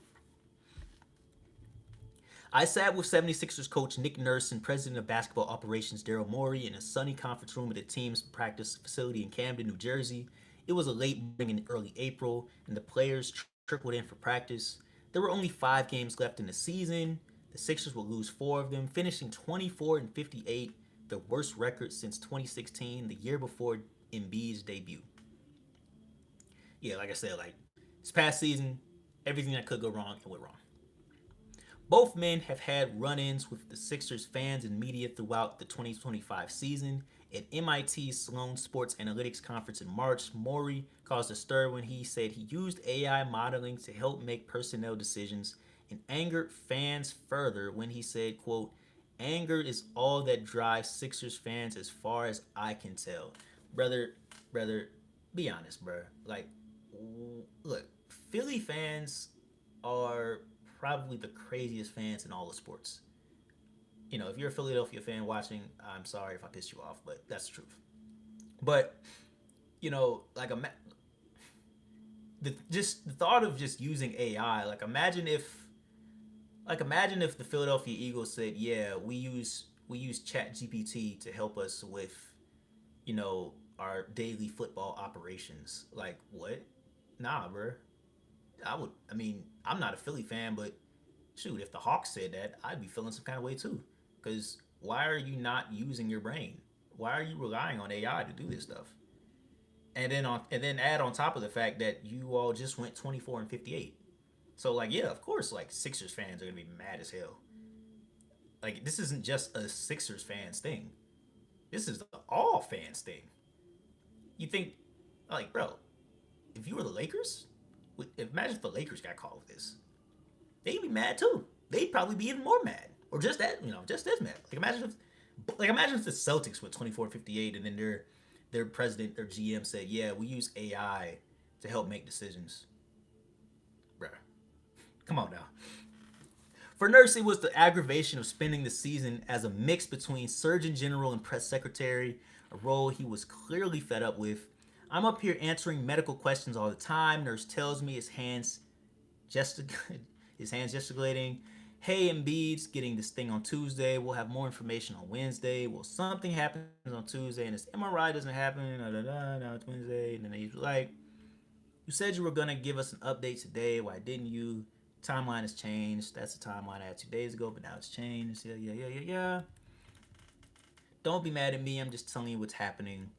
I sat with 76ers coach Nick Nurse and president of basketball operations Daryl Morey in a sunny conference room at the team's practice facility in Camden, New Jersey. It was a late morning in early April, and the players trickled in for practice. There were only 5 games left in the season. The Sixers will lose 4 of them, finishing 24-58, the worst record since 2016, the year before Embiid's debut. Yeah, like I said, this past season, everything that could go wrong, it went wrong. Both men have had run-ins with the Sixers fans and media throughout the 2025 season. At MIT's Sloan Sports Analytics Conference in March, Morey caused a stir when he said he used AI modeling to help make personnel decisions and angered fans further when he said, quote, anger is all that drives Sixers fans as far as I can tell. Brother, be honest, bro. Look, Philly fans are probably the craziest fans in all of sports. If you're a Philadelphia fan watching, I'm sorry if I pissed you off, but that's the truth. But just the thought of just using AI, imagine if the Philadelphia Eagles said, yeah, we use Chat GPT to help us with our daily football operations. Like, what? Nah, bro. I'm not a Philly fan, but shoot, if the Hawks said that, I'd be feeling some kind of way too. Because why are you not using your brain? Why are you relying on AI to do this stuff? And then add on top of the fact that you all just went 24-58. So yeah, of course, Sixers fans are gonna be mad as hell. This isn't just a Sixers fans thing. This is the all fans thing. You think, bro, if you were the Lakers, imagine if the Lakers got called with this. They'd be mad too. They'd probably be even more mad, or just just as mad. Imagine if the Celtics went 24-58, and then their president, their GM said, "Yeah, we use AI to help make decisions." Bruh, come on now. For Nurse, it was the aggravation of spending the season as a mix between Surgeon General and Press Secretary, a role he was clearly fed up with. I'm up here answering medical questions all the time. Nurse tells me his hands gesticulating. Hey, Embiid's getting this thing on Tuesday. We'll have more information on Wednesday. Well, something happens on Tuesday and this MRI doesn't happen. Da, da, da, now it's Wednesday. And then he's like, you said you were going to give us an update today. Why didn't you? Timeline has changed. That's the timeline I had 2 days ago, but now it's changed. Yeah, yeah, yeah, yeah, yeah. Don't be mad at me. I'm just telling you what's happening.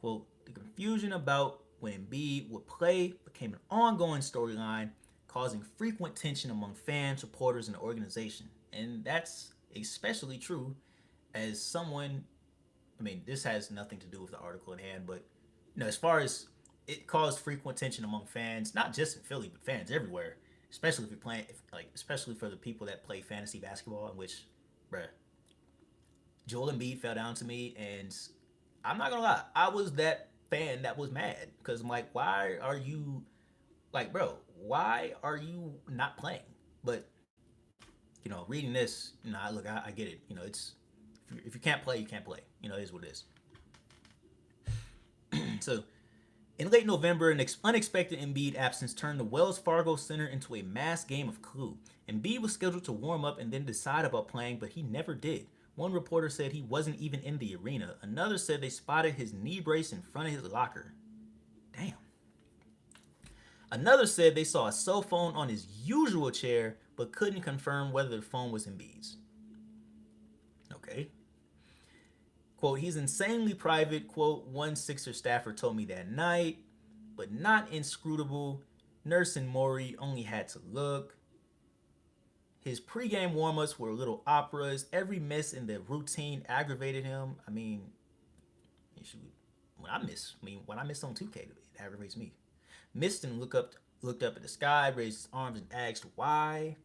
Quote, the confusion about when Embiid would play became an ongoing storyline, causing frequent tension among fans, supporters, and the organization. And that's especially true as someone, I mean, this has nothing to do with the article at hand, but as far as it caused frequent tension among fans, not just in Philly, but fans everywhere, especially if you're playing, especially for the people that play fantasy basketball, in which, bruh, Joel Embiid fell down to me, and I'm not gonna lie, I was that fan that was mad because I'm like, why are you like, bro? Why are you not playing? But reading this, look, I get it. It's if you can't play, you can't play. It is what it is. So, in late November, an unexpected Embiid absence turned the Wells Fargo Center into a mass game of Clue. Embiid was scheduled to warm up and then decide about playing, but he never did. One reporter said he wasn't even in the arena. Another said they spotted his knee brace in front of his locker. Damn. Another said they saw a cell phone on his usual chair, but couldn't confirm whether the phone was Embiid's. Okay. Quote, he's insanely private, quote, one Sixer staffer told me that night, but not inscrutable. Nurse and Maury only had to look. His pregame warm-ups were little operas. Every miss in the routine aggravated him. I mean, when I miss on 2K, it aggravates me. Missed and looked up at the sky, raised his arms and asked why.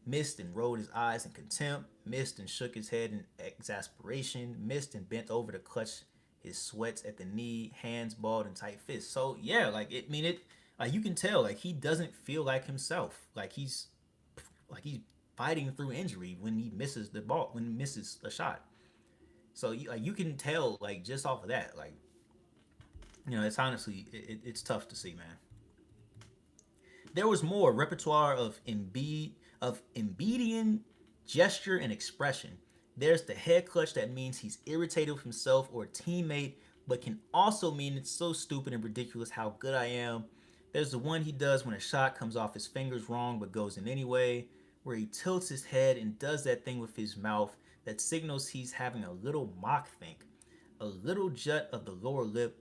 Missed and rolled his eyes in contempt. Missed and shook his head in exasperation. Missed and bent over to clutch his sweats at the knee, hands balled in tight fists. So yeah, like you can tell, like he doesn't feel like himself. Like he's fighting through injury when he misses the ball, when he misses a shot. So you can tell, like, just off of that, like, it's honestly it's tough to see, man. There was more repertoire of Embiidian gesture and expression. There's the head clutch that means he's irritated with himself or a teammate, but can also mean it's so stupid and ridiculous how good I am. There's the one he does when a shot comes off his fingers wrong but goes in anyway, where he tilts his head and does that thing with his mouth that signals he's having a little mock think. A little jut of the lower lip,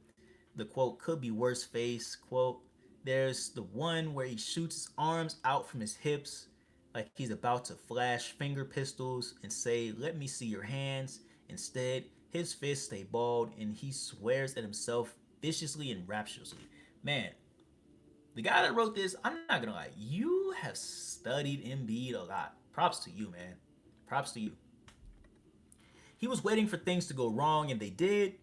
the quote could be worse face, quote. There's the one where he shoots his arms out from his hips like he's about to flash finger pistols and say, let me see your hands. Instead, his fists stay balled and he swears at himself viciously and rapturously. Man, the guy that wrote this, I'm not gonna lie, you have studied Embiid a lot. Props to you, man. Props to you. He was waiting for things to go wrong, and they did.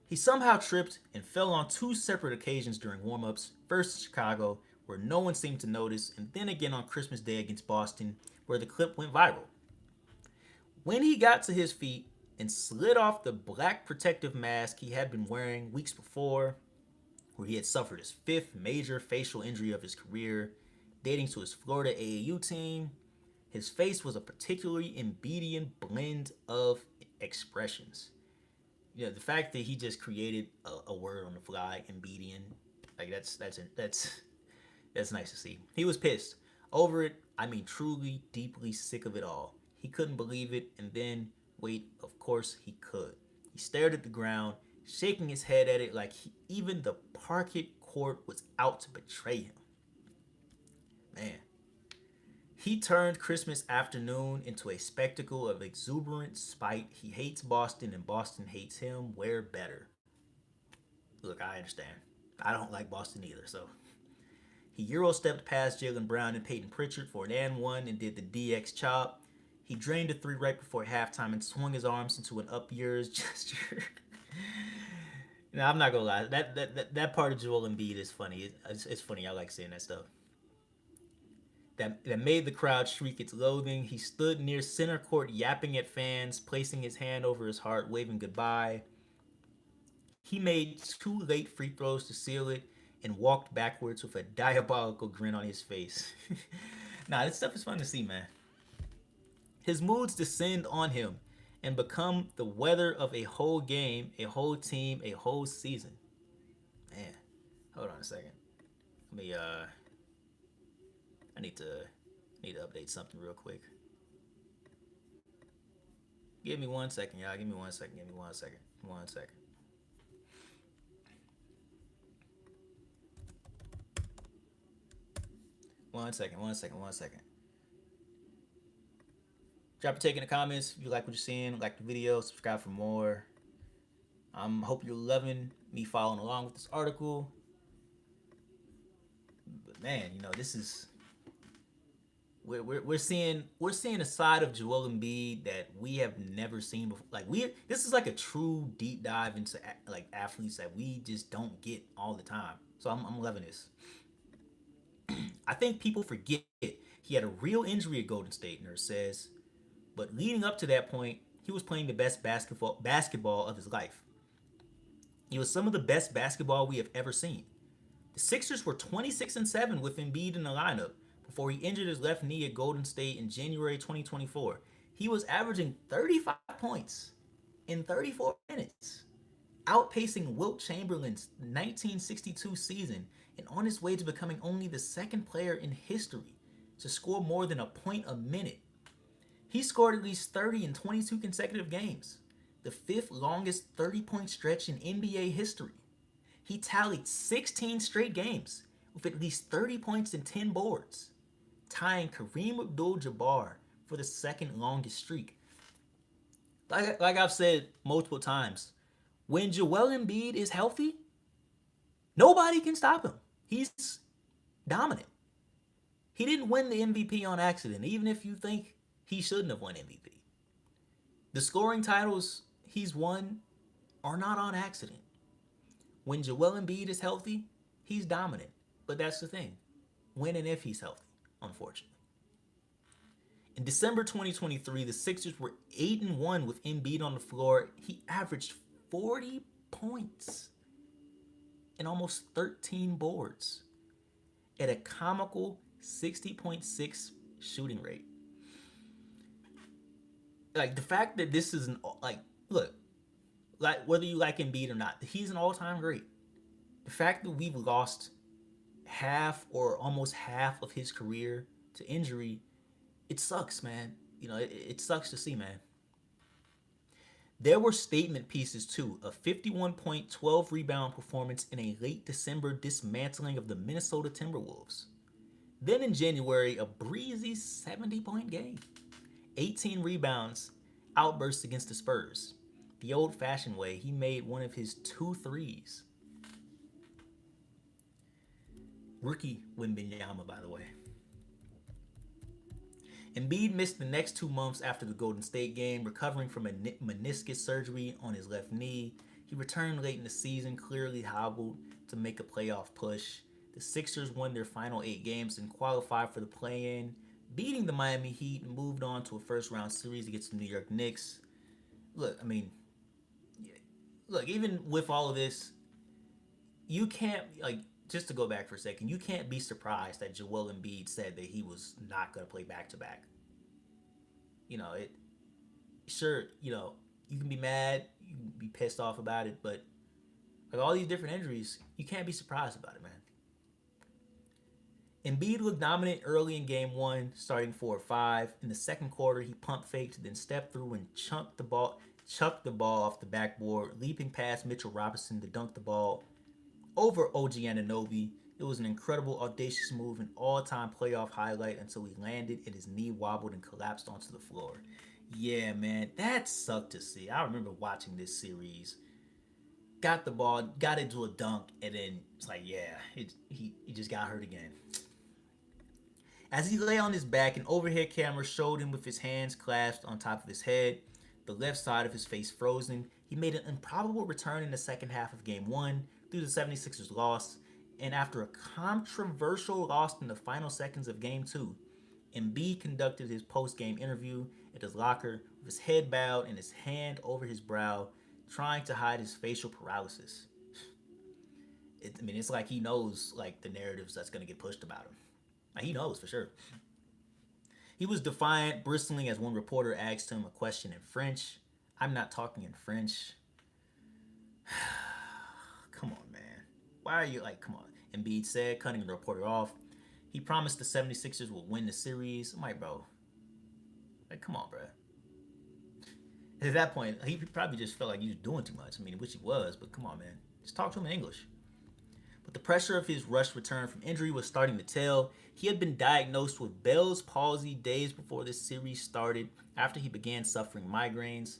He somehow tripped and fell on 2 separate occasions during warm-ups, first in Chicago, where no one seemed to notice, and then again on Christmas Day against Boston, where the clip went viral. When he got to his feet and slid off the black protective mask he had been wearing weeks before, where he had suffered his 5th major facial injury of his career, dating to his Florida AAU team, his face was a particularly Embiidian blend of expressions. The fact that he just created a word on the fly, Embiidian, like that's nice to see. He was pissed over it. I mean, truly, deeply sick of it all. He couldn't believe it, and then wait, of course he could. He stared at the ground, shaking his head at it like even the parquet court was out to betray him. Man, he turned Christmas afternoon into a spectacle of exuberant spite. He hates Boston and Boston hates him. Where better? Look, I understand. I don't like Boston either, so. He Euro stepped past Jaylen Brown and Peyton Pritchard for an and one and did the DX chop. He drained a 3 right before halftime and swung his arms into an up yours gesture. Now, I'm not gonna lie. That part of Joel Embiid is funny. It's funny. I like seeing that stuff. That made the crowd shriek its loathing. He stood near center court yapping at fans, placing his hand over his heart, waving goodbye. He made 2 late free throws to seal it and walked backwards with a diabolical grin on his face. Nah, this stuff is fun to see, man. His moods descend on him and become the weather of a whole game, a whole team, a whole season. Man, hold on a second. Let me I need to update something real quick. Give me 1 second, y'all. Give me 1 second. Give me 1 second. 1 second. One second. 1 second. 1 second. Drop your take in the comments if you like what you're seeing, like the video, subscribe for more. Hope you're loving me following along with this article. But man, this is we're seeing a side of Joel Embiid that we have never seen before. Like this is like a true deep dive into like athletes that we just don't get all the time. So I'm loving this. I think people forget he had a real injury at Golden State, Nurse says, but leading up to that point, he was playing the best basketball of his life. He was some of the best basketball we have ever seen. The Sixers were 26-7 with Embiid in the lineup before he injured his left knee at Golden State in January 2024. He was averaging 35 points in 34 minutes, outpacing Wilt Chamberlain's 1962 season and on his way to becoming only the second player in history to score more than a point a minute. He scored at least 30 in 22 consecutive games, the fifth longest 30-point stretch in NBA history. He tallied 16 straight games with at least 30 points and 10 boards, tying Kareem Abdul-Jabbar for the second longest streak. Like I've said multiple times, when Joel Embiid is healthy, nobody can stop him. He's dominant. He didn't win the MVP on accident, even if you think he shouldn't have won MVP. The scoring titles he's won are not on accident. When Joel Embiid is healthy, he's dominant. But that's the thing. When and if he's healthy, unfortunately. In December 2023, the Sixers were 8-1 with Embiid on the floor. He averaged 40 points and almost 13 boards at a comical 60.6 shooting rate. Like the fact that this is look, like whether you like Embiid or not, he's an all-time great. The fact that we've lost half or almost half of his career to injury, it sucks, man. It sucks to see, man. There were statement pieces too, a 51-point, 12-rebound performance in a late December dismantling of the Minnesota Timberwolves. Then in January, a breezy 70-point game. 18 rebounds, outbursts against the Spurs. The old-fashioned way, he made one of his 2 threes. Rookie Wembanyama, by the way. Embiid missed the next 2 months after the Golden State game, recovering from a meniscus surgery on his left knee. He returned late in the season, clearly hobbled to make a playoff push. The Sixers won their final 8 games and qualified for the play-in, beating the Miami Heat and moved on to a first-round series against the New York Knicks. Look, even with all of this, you can't, just to go back for a second, you can't be surprised that Joel Embiid said that he was not going to play back-to-back. You can be mad, you can be pissed off about it, but all these different injuries, you can't be surprised about it, man. Embiid looked dominant early in Game 1, starting 4-5. In the second quarter, he pump faked, then stepped through and chucked the ball off the backboard, leaping past Mitchell Robinson to dunk the ball over OG Anunoby. It was an incredible, audacious move, an all-time playoff highlight until he landed and his knee wobbled and collapsed onto the floor. Yeah, man, that sucked to see. I remember watching this series. Got the ball, got into a dunk, and then it's like, yeah, he just got hurt again. As he lay on his back, an overhead camera showed him with his hands clasped on top of his head, the left side of his face frozen. He made an improbable return in the second half of Game 1 through the 76ers' loss, and after a controversial loss in the final seconds of Game 2, Embiid conducted his post-game interview at his locker with his head bowed and his hand over his brow, trying to hide his facial paralysis. It's like he knows the narratives that's going to get pushed about him. He knows for sure. He was defiant, bristling as one reporter asked him a question in French. I'm not talking in French. Come on, man. Why are you like, come on? Embiid said, cutting the reporter off. He promised the 76ers would win the series. I'm like, bro, like, come on, bro. At that point, he probably just felt like he was doing too much. I mean, which he was, but come on, man. Just talk to him in English. But the pressure of his rushed return from injury was starting to tell. He had been diagnosed with Bell's palsy days before this series started after he began suffering migraines.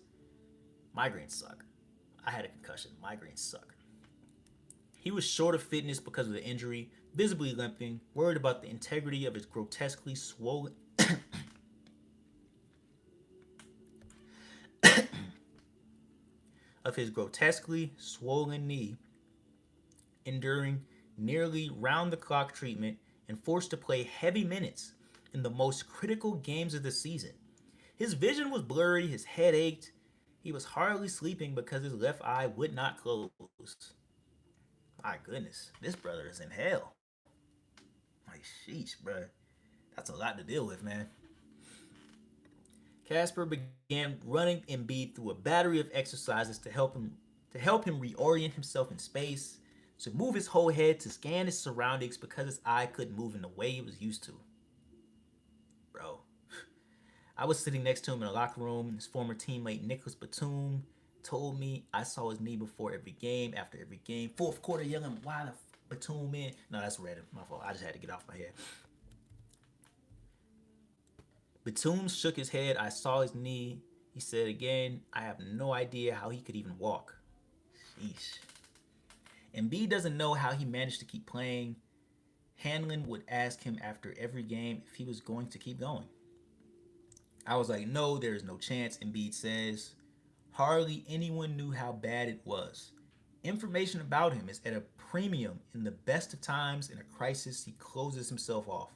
Migraines suck. I had a concussion. Migraines suck. He was short of fitness because of the injury, visibly limping, worried about the integrity of his grotesquely swollen knee, enduring nearly round-the-clock treatment and forced to play heavy minutes in the most critical games of the season. His vision was blurry, his head ached, he was hardly sleeping because his left eye would not close. My goodness, this brother is in hell. Like, sheesh, bro. That's a lot to deal with, man. Casper began running Embiid through a battery of exercises to help him reorient himself in space, to move his whole head, to scan his surroundings because his eye couldn't move in the way he was used to. Bro. I was sitting next to him in the locker room. His former teammate Nicholas Batum told me I saw his knee before every game, after every game. Fourth quarter yelling, why the Batum in? No, that's random. My fault. I just had to get off my head. Batum shook his head. I saw his knee. He said again, I have no idea how he could even walk. Sheesh. Embiid doesn't know how he managed to keep playing. Hanlon would ask him after every game if he was going to keep going. I was like, no, there is no chance, Embiid says. Hardly anyone knew how bad it was. Information about him is at a premium. In the best of times, in a crisis, he closes himself off.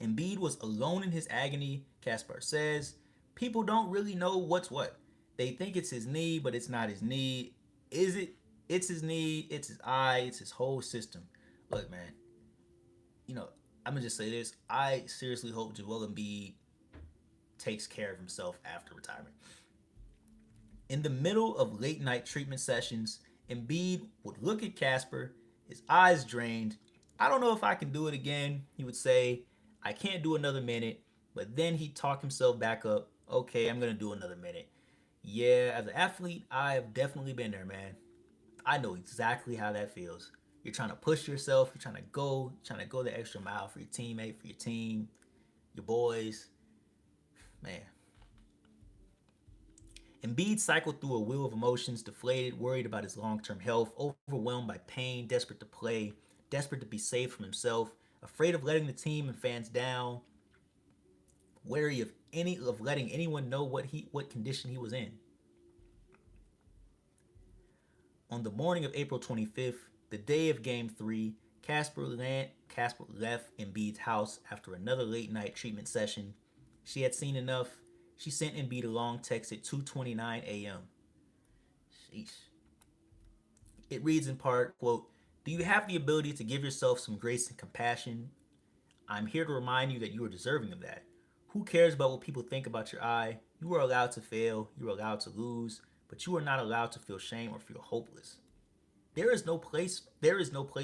Embiid was alone in his agony, Caspar says. People don't really know what's what. They think it's his knee, but it's not his knee. Is it? It's his knee, it's his eye, it's his whole system. Look, man, I'm going to just say this. I seriously hope Joel Embiid takes care of himself after retirement. In the middle of late night treatment sessions, Embiid would look at Casper, his eyes drained. I don't know if I can do it again, he would say. I can't do another minute, but then he'd talk himself back up. Okay, I'm going to do another minute. Yeah, as an athlete, I have definitely been there, man. I know exactly how that feels. You're trying to push yourself, you're trying to go the extra mile for your teammate, for your team, your boys. Man. Embiid cycled through a wheel of emotions, deflated, worried about his long-term health, overwhelmed by pain, desperate to play, desperate to be saved from himself, afraid of letting the team and fans down, wary of letting anyone know what condition he was in. On the morning of April 25th, the day of Game 3, Casper left Embiid's house after another late-night treatment session. She had seen enough. She sent Embiid a long text at 2:29 a.m. Sheesh. It reads in part, quote, do you have the ability to give yourself some grace and compassion? I'm here to remind you that you are deserving of that. Who cares about what people think about your eye? You are allowed to fail. You are allowed to lose. But you are not allowed to feel shame or feel hopeless. There is no place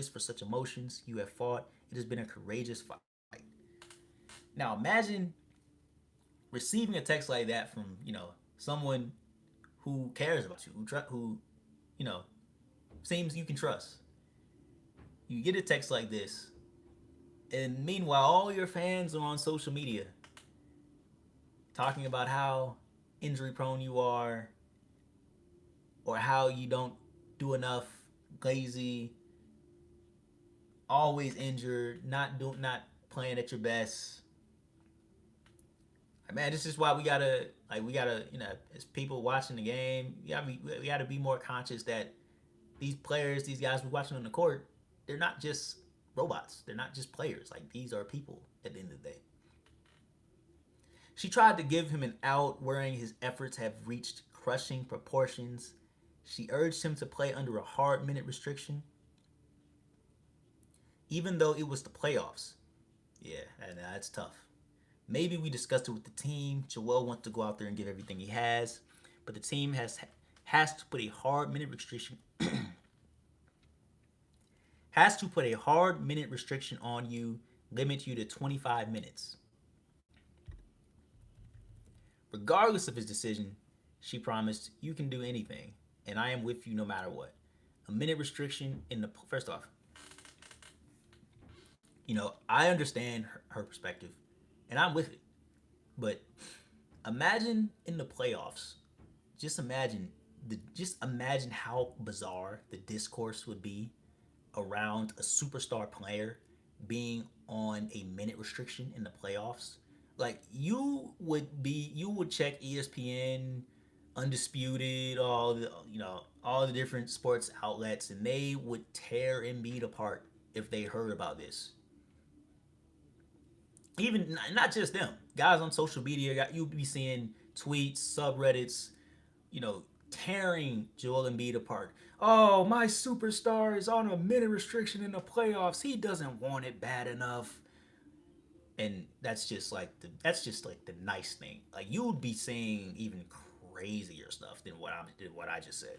for such emotions. You have fought. It has been a courageous fight. Now imagine receiving a text like that from, someone who cares about you, who seems you can trust. You get a text like this, and meanwhile all your fans are on social media talking about how injury prone you are, or how you don't do enough, lazy, always injured, not playing at your best. Man, this is why we gotta, as people watching the game, we gotta be more conscious that these players, these guys we're watching on the court, they're not just robots. They're not just players. Like, these are people at the end of the day. She tried to give him an out, worrying his efforts have reached crushing proportions. She urged him to play under a hard minute restriction, even though it was the playoffs. Yeah, that's tough. Maybe we discussed it with the team. Joel wants to go out there and give everything he has, but the team has to put a hard minute restriction has to put a hard minute restriction on you, limit you to 25 minutes. Regardless of his decision, she promised, "You can do anything, and I am with you no matter what." A minute restriction in the first off, I understand her perspective, and I'm with it. But imagine in the playoffs, just imagine just imagine how bizarre the discourse would be around a superstar player being on a minute restriction in the playoffs. Like you would check ESPN, Undisputed, all the different sports outlets, and they would tear Embiid apart if they heard about this. Even not just them, guys on social media, you'd be seeing tweets, subreddits, tearing Joel Embiid apart. Oh, my superstar is on a minute restriction in the playoffs. He doesn't want it bad enough. And that's just like the nice thing. Like you would be saying even crazier stuff than what I just said.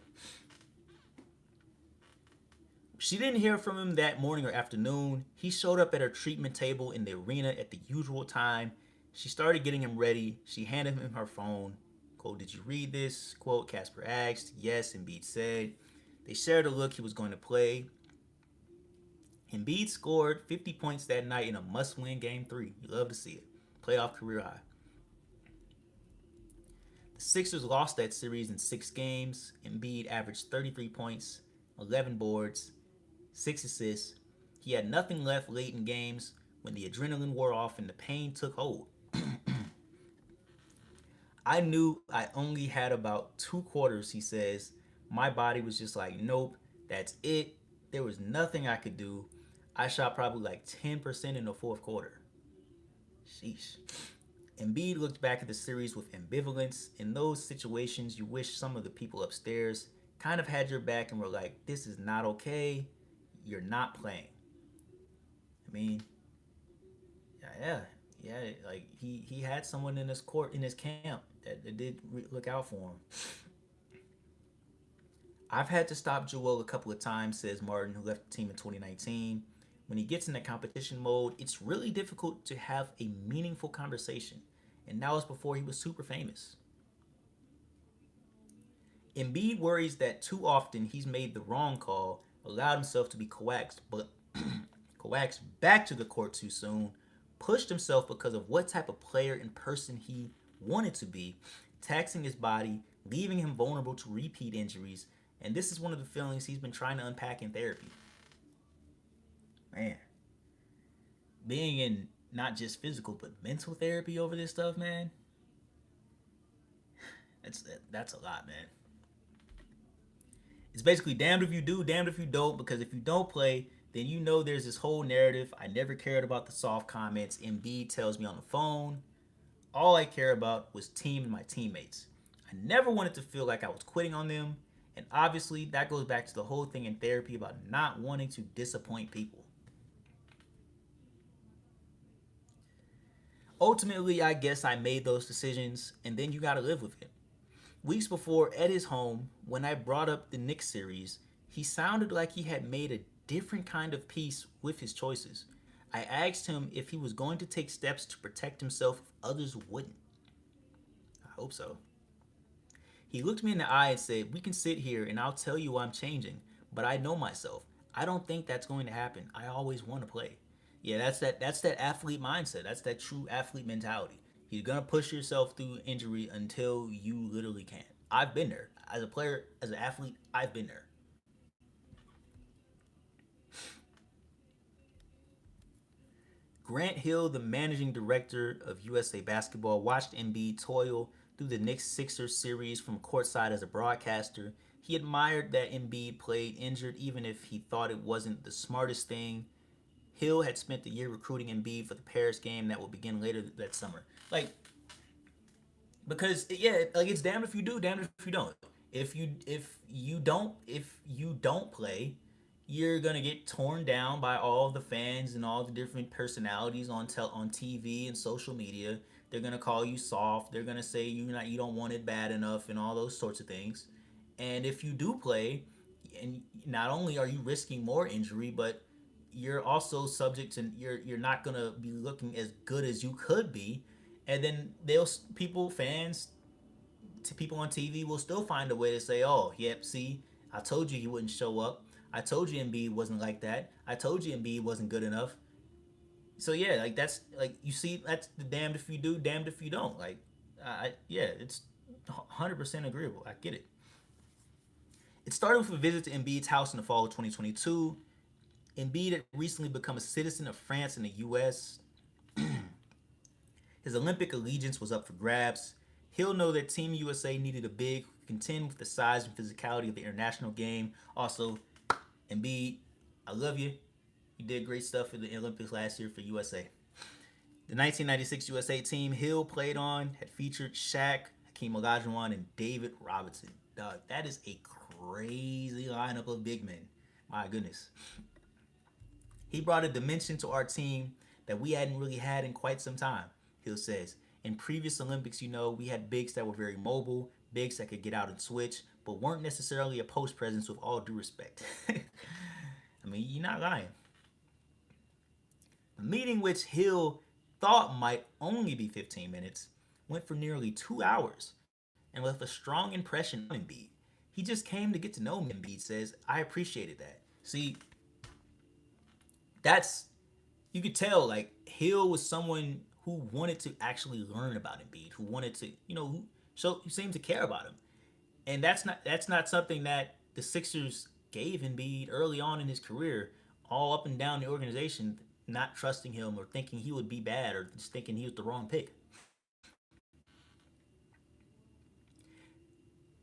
She didn't hear from him that morning or afternoon. He showed up at her treatment table in the arena at the usual time. She started getting him ready. She handed him her phone. Quote, "Did you read this?" Quote, Casper asked. Yes, Embiid said. They shared a look he was going to play. Embiid scored 50 points that night in a must-win Game 3. You love to see it. Playoff career high. The Sixers lost that series in 6 games. Embiid averaged 33 points, 11 boards, 6 assists. He had nothing left late in games when the adrenaline wore off and the pain took hold. "I knew I only had about 2 quarters," he says. "My body was just like, nope, that's it. There was nothing I could do. I shot probably like 10% in the fourth quarter." Sheesh. Embiid looked back at the series with ambivalence. In those situations, you wish some of the people upstairs kind of had your back and were like, "This is not okay. You're not playing." I mean, yeah, yeah. Like he had someone in his court in his camp that did look out for him. "I've had to stop Joel a couple of times," says Martin, who left the team in 2019. "When he gets in the competition mode, it's really difficult to have a meaningful conversation. And that was before he was super famous." Embiid worries that too often he's made the wrong call, allowed himself to be coaxed, but coaxed back to the court too soon, pushed himself because of what type of player and person he wanted to be, taxing his body, leaving him vulnerable to repeat injuries, and this is one of the feelings he's been trying to unpack in therapy. Man, being in not just physical but mental therapy over this stuff, man, that's a lot, man. It's basically damned if you do, damned if you don't, because if you don't play, then there's this whole narrative. "I never cared about the soft comments Embiid tells me on the phone. All I care about was team and my teammates. I never wanted to feel like I was quitting on them." And obviously, that goes back to the whole thing in therapy about not wanting to disappoint people. Ultimately, I guess I made those decisions, and then you gotta live with it. Weeks before, at his home, when I brought up the Knicks series, he sounded like he had made a different kind of peace with his choices. I asked him if he was going to take steps to protect himself if others wouldn't. I hope so. He looked me in the eye and said, "We can sit here and I'll tell you I'm changing, but I know myself. I don't think that's going to happen. I always want to play." Yeah, that's that athlete mindset. That's that true athlete mentality. You're gonna push yourself through injury until you literally can't. I've been there. As a player, as an athlete, I've been there. Grant Hill, the managing director of USA Basketball, watched Embiid toil through the Knicks Sixers series from courtside as a broadcaster. He admired that Embiid played injured even if he thought it wasn't the smartest thing. Hill had spent the year recruiting Embiid for the Paris game that will begin later that summer. Like, because yeah, like it's damned if you do, damned if you don't. If you don't play, you're gonna get torn down by all the fans and all the different personalities on TV and social media. They're gonna call you soft. They're gonna say you don't want it bad enough and all those sorts of things. And if you do play, and not only are you risking more injury, but you're also subject to you're not gonna be looking as good as you could be. And then they'll people fans to people on TV will still find a way to say, "Oh, yep, see, I told you he wouldn't show up. I told you Embiid wasn't like that. I told you Embiid wasn't good enough." So yeah, like that's like you see, that's the damned if you do, damned if you don't. Like, yeah, it's 100% agreeable. I get it. It started with a visit to Embiid's house in the fall of 2022. Embiid had recently become a citizen of France and the U.S. His Olympic allegiance was up for grabs. He'll know that Team USA needed a big who could contend with the size and physicality of the international game. Also, Embiid, I love you. You did great stuff in the Olympics last year for USA. The 1996 USA team Hill played on had featured Shaq, Hakeem Olajuwon, and David Robinson. Dog, that is a crazy lineup of big men. My goodness. He brought a dimension to our team that we hadn't really had in quite some time, Hill says. In previous Olympics, we had bigs that were very mobile, bigs that could get out and switch, but weren't necessarily a post presence with all due respect. I mean, you're not lying. The meeting, which Hill thought might only be 15 minutes, went for nearly 2 hours and left a strong impression on Embiid. He just came to get to know me, Embiid says. I appreciated that. See, that's you could tell like Hill was someone who wanted to actually learn about Embiid, who wanted to, who seemed to care about him. And that's not something that the Sixers gave Embiid early on in his career, all up and down the organization, not trusting him or thinking he would be bad or just thinking he was the wrong pick.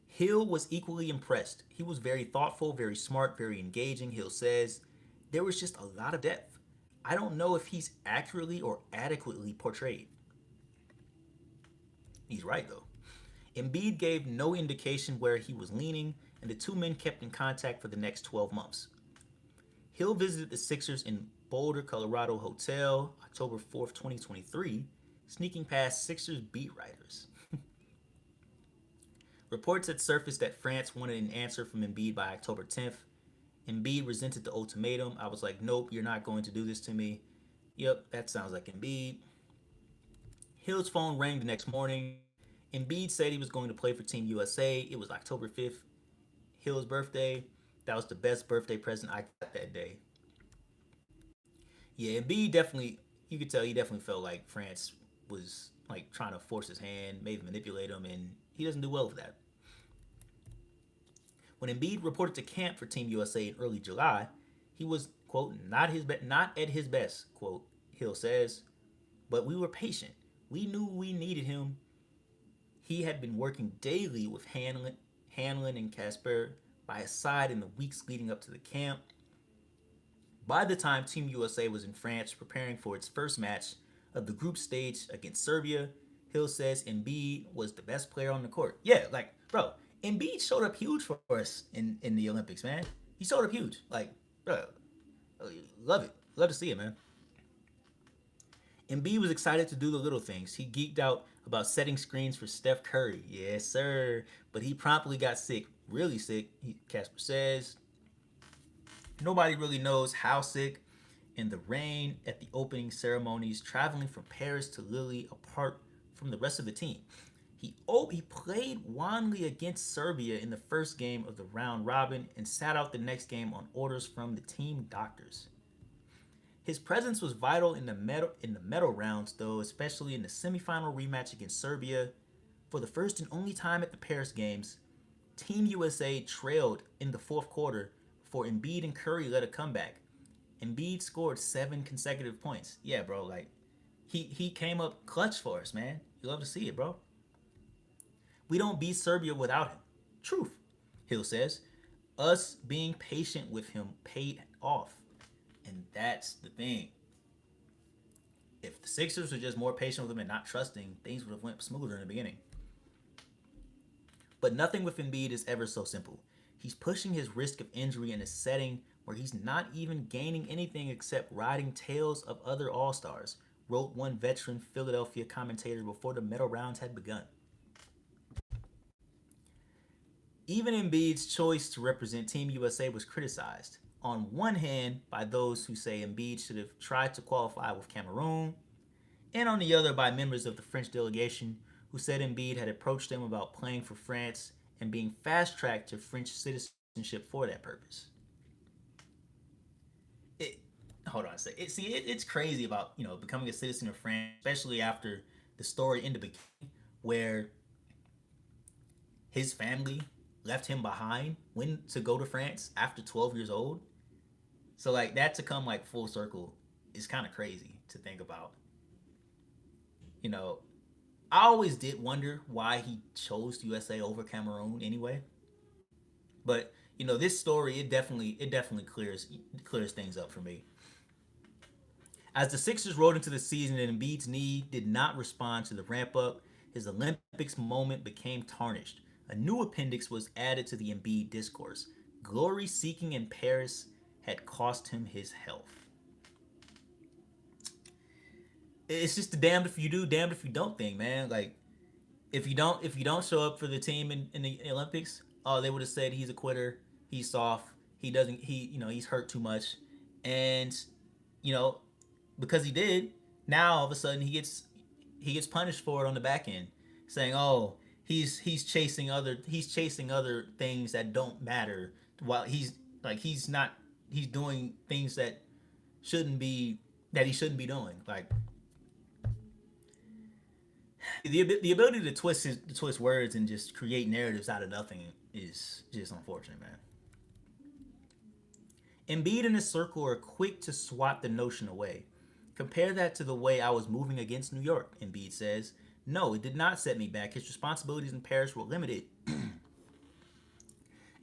Hill was equally impressed. He was very thoughtful, very smart, very engaging. Hill says there was just a lot of depth. I don't know if he's accurately or adequately portrayed. He's right, though. Embiid gave no indication where he was leaning, and the two men kept in contact for the next 12 months. Hill visited the Sixers in Boulder, Colorado hotel October 4th, 2023, sneaking past Sixers beat writers. Reports had surfaced that France wanted an answer from Embiid by October 10th. Embiid resented the ultimatum. I was like, nope, you're not going to do this to me. Yep, that sounds like Embiid. Hill's phone rang the next morning. Embiid said he was going to play for Team USA. It was October 5th, Hill's birthday. That was the best birthday present I got that day. Yeah, Embiid definitely, you could tell he definitely felt like France was like trying to force his hand, maybe manipulate him, and he doesn't do well with that. When Embiid reported to camp for Team USA in early July, he was, quote, not at his best, quote, Hill says, but we were patient. We knew we needed him. He had been working daily with Hanlon and Casper by his side in the weeks leading up to the camp. By the time Team USA was in France preparing for its first match of the group stage against Serbia, Hill says Embiid was the best player on the court. Yeah, like, bro, Embiid showed up huge for us in the Olympics, man. He showed up huge. Like, bro, love it. Love to see it, man. Embiid was excited to do the little things. He geeked out about setting screens for Steph Curry. Yes, sir. But he promptly got sick, really sick, Casper says. Nobody really knows how sick. In the rain at the opening ceremonies, traveling from Paris to Lille apart from the rest of the team. He played wanly against Serbia in the first game of the round robin and sat out the next game on orders from the team doctors. His presence was vital in the medal rounds, though, especially in the semifinal rematch against Serbia. For the first and only time at the Paris Games, Team USA trailed in the fourth quarter before Embiid and Curry led a comeback. Embiid scored 7 consecutive points. Yeah, bro, like he came up clutch for us, man. You love to see it, bro. We don't beat Serbia without him. Truth, Hill says. Us being patient with him paid off. And that's the thing. If the Sixers were just more patient with him and not trusting, things would have went smoother in the beginning. But nothing with Embiid is ever so simple. He's pushing his risk of injury in a setting where he's not even gaining anything except riding tails of other All Stars, wrote one veteran Philadelphia commentator before the medal rounds had begun. Even Embiid's choice to represent Team USA was criticized. On one hand, by those who say Embiid should have tried to qualify with Cameroon, and on the other, by members of the French delegation who said Embiid had approached them about playing for France and being fast tracked to French citizenship for that purpose. It, hold on a second. It's crazy about becoming a citizen of France, especially after the story in the beginning where his family left him behind when to go to France after 12 years old. So like that to come like full circle is kind of crazy to think about. You know, I always did wonder why he chose USA over Cameroon anyway. But this story it definitely clears things up for me. As the Sixers rolled into the season and Embiid's knee did not respond to the ramp up, his Olympics moment became tarnished. A new appendix was added to the Embiid discourse. Glory seeking in Paris had cost him his health. It's just the damned if you do, damned if you don't thing, man. Like if you don't show up for the team in the Olympics, oh, they would have said he's a quitter, he's soft, he doesn't he's hurt too much, and you know because he did, now all of a sudden he gets punished for it on the back end, saying, "Oh, he's chasing other things that don't matter while he's not he's doing things shouldn't be that he shouldn't be doing." Like the ability to twist words and just create narratives out of nothing is just unfortunate, man. Embiid and his circle are quick to swat the notion away. Compare that to the way I was moving against New York, Embiid says. No, it did not set me back. His responsibilities in Paris were limited, and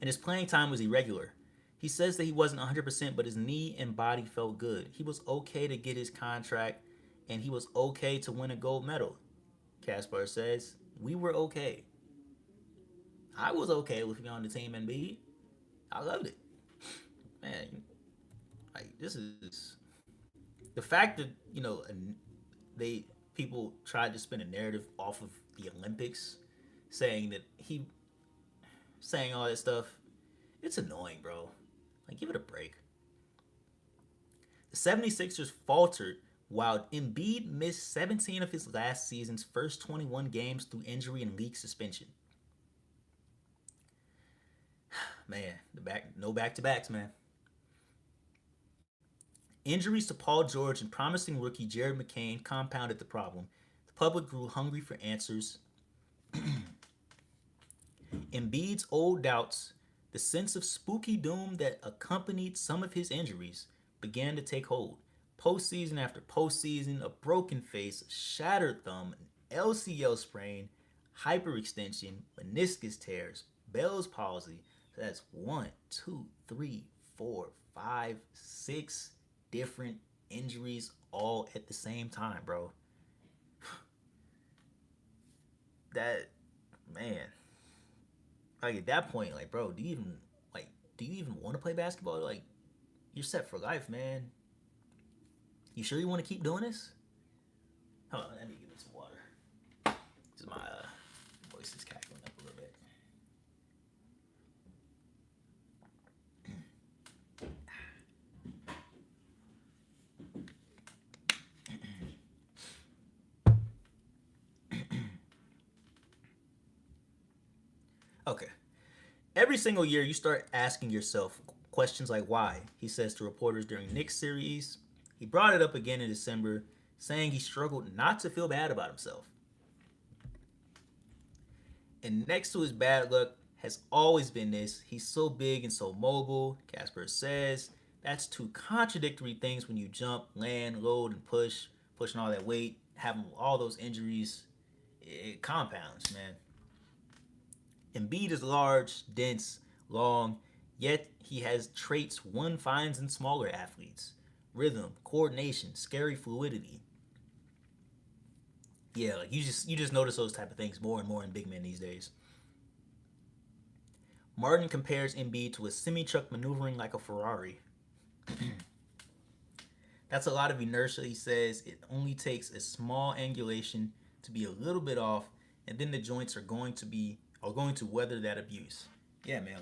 his playing time was irregular. He says that he wasn't 100%, but his knee and body felt good. He was okay to get his contract, and he was okay to win a gold medal. Caspar says, "We were okay. I was okay with being on the team, Embiid. I loved it. Man, like this is the fact that they people tried to spin a narrative off of the Olympics, saying that he saying all that stuff. It's annoying, bro. Like, give it a break. The 76ers faltered while Embiid missed 17 of his last season's first 21 games through injury and league suspension. Man, no back to backs, man. Injuries to Paul George and promising rookie Jared McCain compounded the problem. The public grew hungry for answers. Embiid's old doubts, the sense of spooky doom that accompanied some of his injuries, began to take hold. Postseason after postseason, a broken face, a shattered thumb, an LCL sprain, hyperextension, meniscus tears, Bell's palsy. So that's 1, 2, 3, 4, 5, 6 different injuries all at the same time, bro. That man, like at that point, like bro, do you even want to play basketball? Like you're set for life, man. You sure you want to keep doing this? Hold on, let me give it some water. Cause my voice is cackling up a little bit. Okay. Every single year, you start asking yourself questions like why, he says to reporters during Knicks series. He brought it up again in December, saying he struggled not to feel bad about himself. And next to his bad luck has always been this: he's so big and so mobile, Casper says. That's two contradictory things when you jump, land, load, and pushing all that weight, having all those injuries. It compounds, man. Embiid is large, dense, long, yet he has traits one finds in smaller athletes: rhythm, coordination, scary fluidity. Yeah, like you just notice those type of things more and more in big men these days. Martin compares Embiid to a semi truck maneuvering like a Ferrari. That's a lot of inertia. He says it only takes a small angulation to be a little bit off, and then the joints are going to weather that abuse. Yeah, man.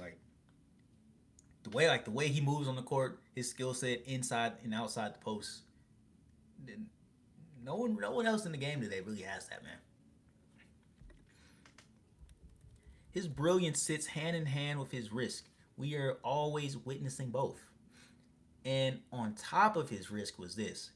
The way he moves on the court, his skill set inside and outside the post. No one else in the game today really has that, man. His brilliance sits hand in hand with his risk. We are always witnessing both. And on top of his risk was this: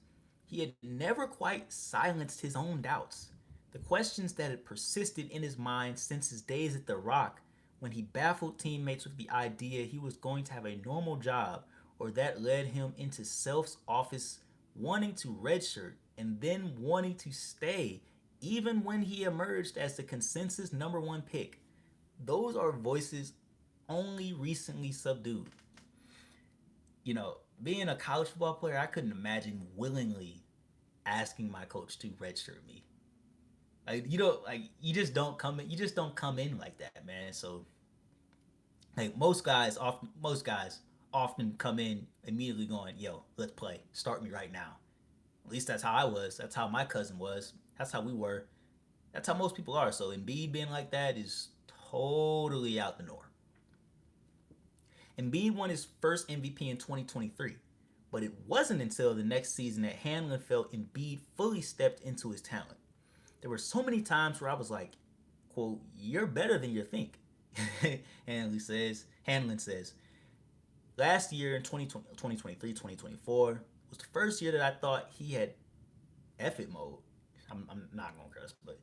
he had never quite silenced his own doubts. The questions that had persisted in his mind since his days at The Rock, when he baffled teammates with the idea he was going to have a normal job, or that led him into Self's office wanting to redshirt and then wanting to stay even when he emerged as the consensus number one pick. Those are voices only recently subdued. Being a college football player, I couldn't imagine willingly asking my coach to redshirt me. You just don't come in like that, man. So most guys often come in immediately going, "Yo, let's play. Start me right now." At least that's how I was. That's how my cousin was. That's how we were. That's how most people are. So Embiid being like that is totally out the norm. Embiid won his first MVP in 2023, but it wasn't until the next season that Hanlon felt Embiid fully stepped into his talent. There were so many times where I was like, quote, "You're better than you think." Hanlon says, last year in 2020, 2023, 2024 was the first year that I thought he had F it mode. I'm not going to curse, but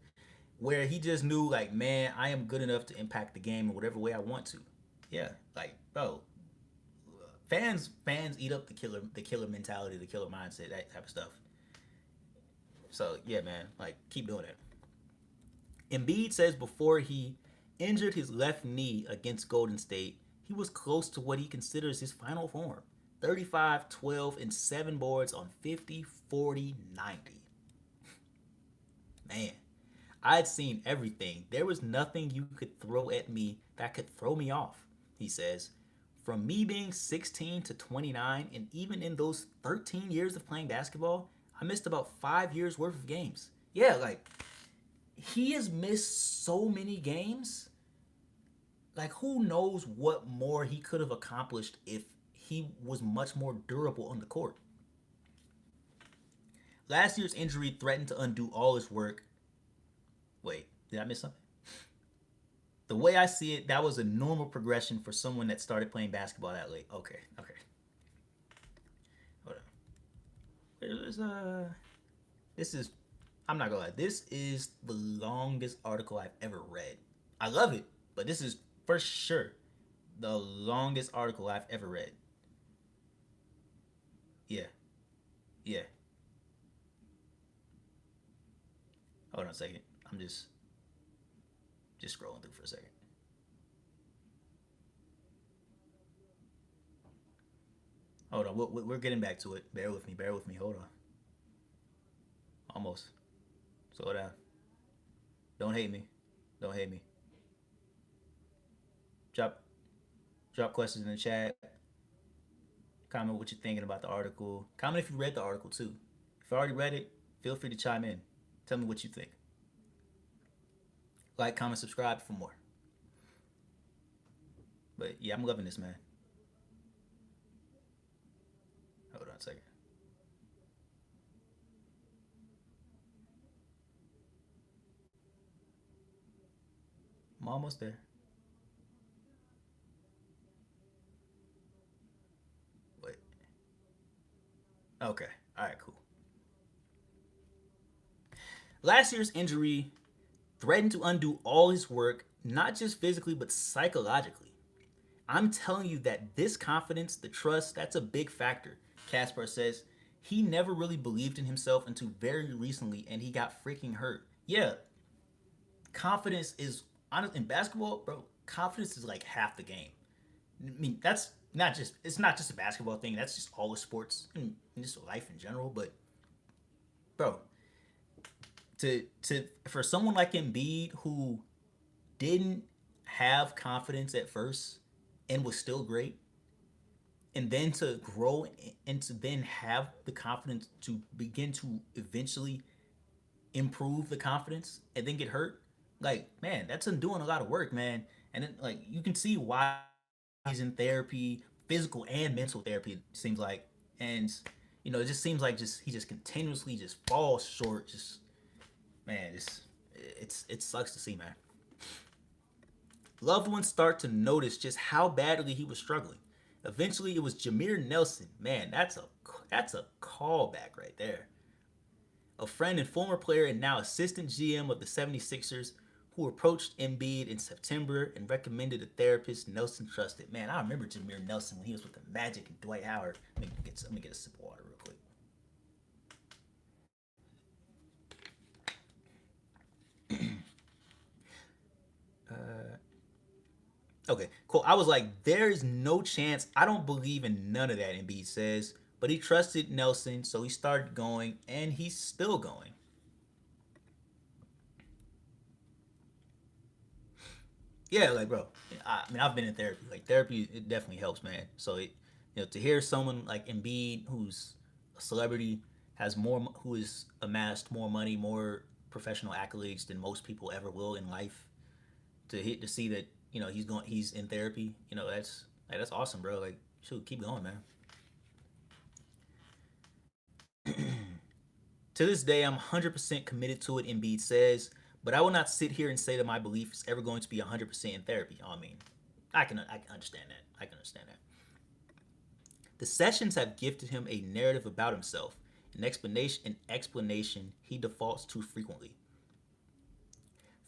where he just knew, like, man, I am good enough to impact the game in whatever way I want to. Yeah, like, bro, fans eat up the killer mentality, the killer mindset, that type of stuff. So yeah, man, like, keep doing it. Embiid says before he injured his left knee against Golden State, he was close to what he considers his final form: 35, 12, and 7 boards on 50, 40, 90. Man, I'd seen everything. There was nothing you could throw at me that could throw me off, he says. From me being 16 to 29, and even in those 13 years of playing basketball, I missed about 5 years worth of games. Yeah, like, he has missed so many games. Like, who knows what more he could have accomplished if he was much more durable on the court. Last year's injury threatened to undo all his work. Wait, did I miss something? The way I see it, that was a normal progression for someone that started playing basketball that late. Okay, okay. Hold on. This is, I'm not gonna lie, this is the longest article I've ever read. I love it, but this is for sure the longest article I've ever read. Yeah, yeah. Hold on a second. I'm just scrolling through for a second. Hold on, we're getting back to it. Bear with me. Bear with me. Hold on. Almost. Slow down. Don't hate me. Don't hate me. Drop drop questions in the chat. Comment what you're thinking about the article. Comment if you read the article too. If you already read it, feel free to chime in. Tell me what you think. Like, comment, subscribe for more. But yeah, I'm loving this, man. Hold on a second. I'm almost there. Wait. Okay. All right. Cool. Last year's injury threatened to undo all his work, not just physically but psychologically. I'm telling you that this confidence, the trust, that's a big factor. Caspar says he never really believed in himself until very recently, and he got freaking hurt. Yeah, confidence is honest in basketball, bro. Confidence is like half the game. I mean, that's not just it's not just a basketball thing. That's just all the sports and just life in general. But bro, to for someone like Embiid who didn't have confidence at first and was still great, and then to grow and to then have the confidence to begin to eventually improve the confidence and then get hurt. Like, man, that's him doing a lot of work, man. And then, like, you can see why he's in therapy, physical and mental therapy, it seems like. And, it just seems like just he just continuously just falls short. Just, man, it sucks to see, man. Loved ones start to notice just how badly he was struggling. Eventually, it was Jameer Nelson. Man, that's a callback right there. A friend and former player and now assistant GM of the 76ers who approached Embiid in September and recommended a therapist Nelson trusted. Man, I remember Jameer Nelson when he was with the Magic and Dwight Howard. Let me get a sip of water real quick. Okay, cool. I was like, there's no chance. I don't believe in none of that, Embiid says. But he trusted Nelson, so he started going, and he's still going. Yeah, like, bro. I mean, I've been in therapy. Like, therapy, it definitely helps, man. So, to hear someone like Embiid, who's a celebrity, who has amassed more money, more professional accolades than most people ever will in life, to see that he's in therapy, that's awesome, bro. Like, shoot, keep going, man. To this day, I'm 100% committed to it, Embiid says, but I will not sit here and say that my belief is ever going to be 100% in therapy. I mean, I can understand that. I can understand that. The sessions have gifted him a narrative about himself, an explanation he defaults to frequently.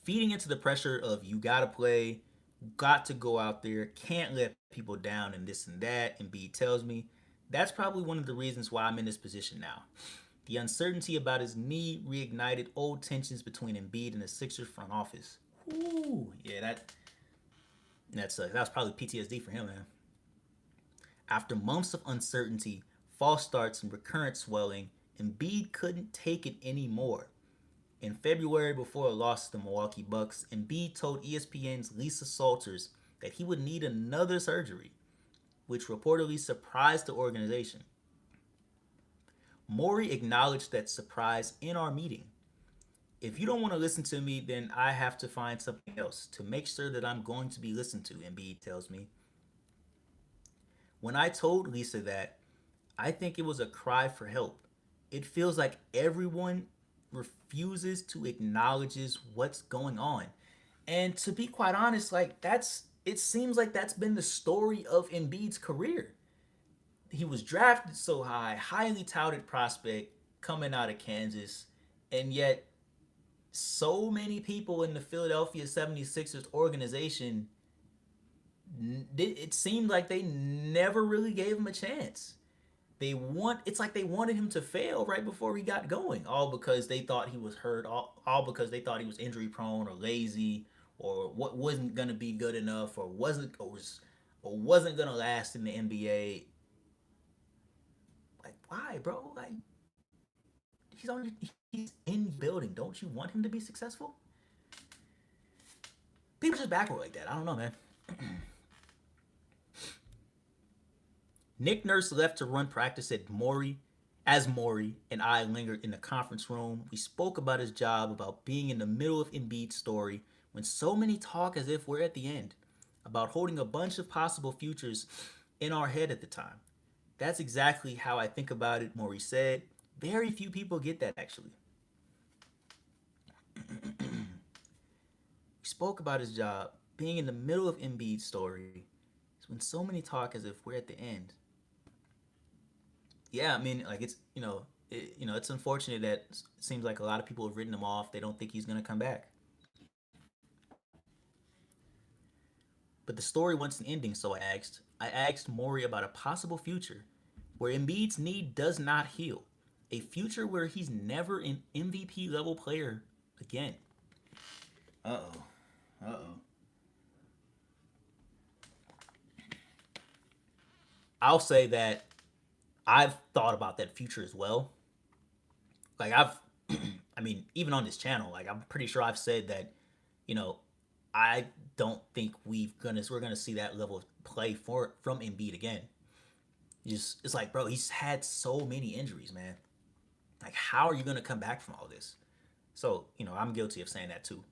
Feeding into the pressure of you gotta play, got to go out there, can't let people down, and this and that, Embiid tells me. That's probably one of the reasons why I'm in this position now. The uncertainty about his knee reignited old tensions between Embiid and the Sixers front office. Ooh, yeah, that was probably PTSD for him, man. After months of uncertainty, false starts, and recurrent swelling, Embiid couldn't take it anymore. In February, before a loss to the Milwaukee Bucks, Embiid told ESPN's Lisa Salters that he would need another surgery, which reportedly surprised the organization. Morey acknowledged that surprise in our meeting. If you don't want to listen to me, then I have to find something else to make sure that I'm going to be listened to, Embiid tells me. When I told Lisa that, I think it was a cry for help. It feels like everyone refuses to acknowledge what's going on. And to be quite honest, like it seems like that's been the story of Embiid's career. He was drafted so high, highly touted prospect coming out of Kansas, and yet so many people in the Philadelphia 76ers organization, it seemed like they never really gave him a chance. It's like they wanted him to fail right before he got going, all because they thought he was hurt, all because they thought he was injury prone or lazy, or what wasn't gonna be good enough, or wasn't gonna last in the NBA. Like, why, bro? Like, he's in the building. Don't you want him to be successful? People just backward like that. I don't know, man. Nick Nurse left to run practice as Morey and I lingered in the conference room. We spoke about his job, about being in the middle of Embiid's story, when so many talk as if we're at the end, about holding a bunch of possible futures in our head at the time. That's exactly how I think about it, Morey said. Very few people get that, actually. We spoke about his job, being in the middle of Embiid's story, when so many talk as if we're at the end. Yeah, I mean, like it's unfortunate that it seems like a lot of people have written him off. They don't think he's gonna come back. But the story wasn't ending, so I asked Maury about a possible future where Embiid's knee does not heal, a future where he's never an MVP level player again. Uh oh. Uh oh. I'll say that I've thought about that future as well. Like I mean, even on this channel, like I'm pretty sure I've said that, you know, I don't think we're gonna see that level of play from Embiid again. Just it's like, bro, he's had so many injuries, man. Like, how are you gonna come back from all this? So, I'm guilty of saying that too.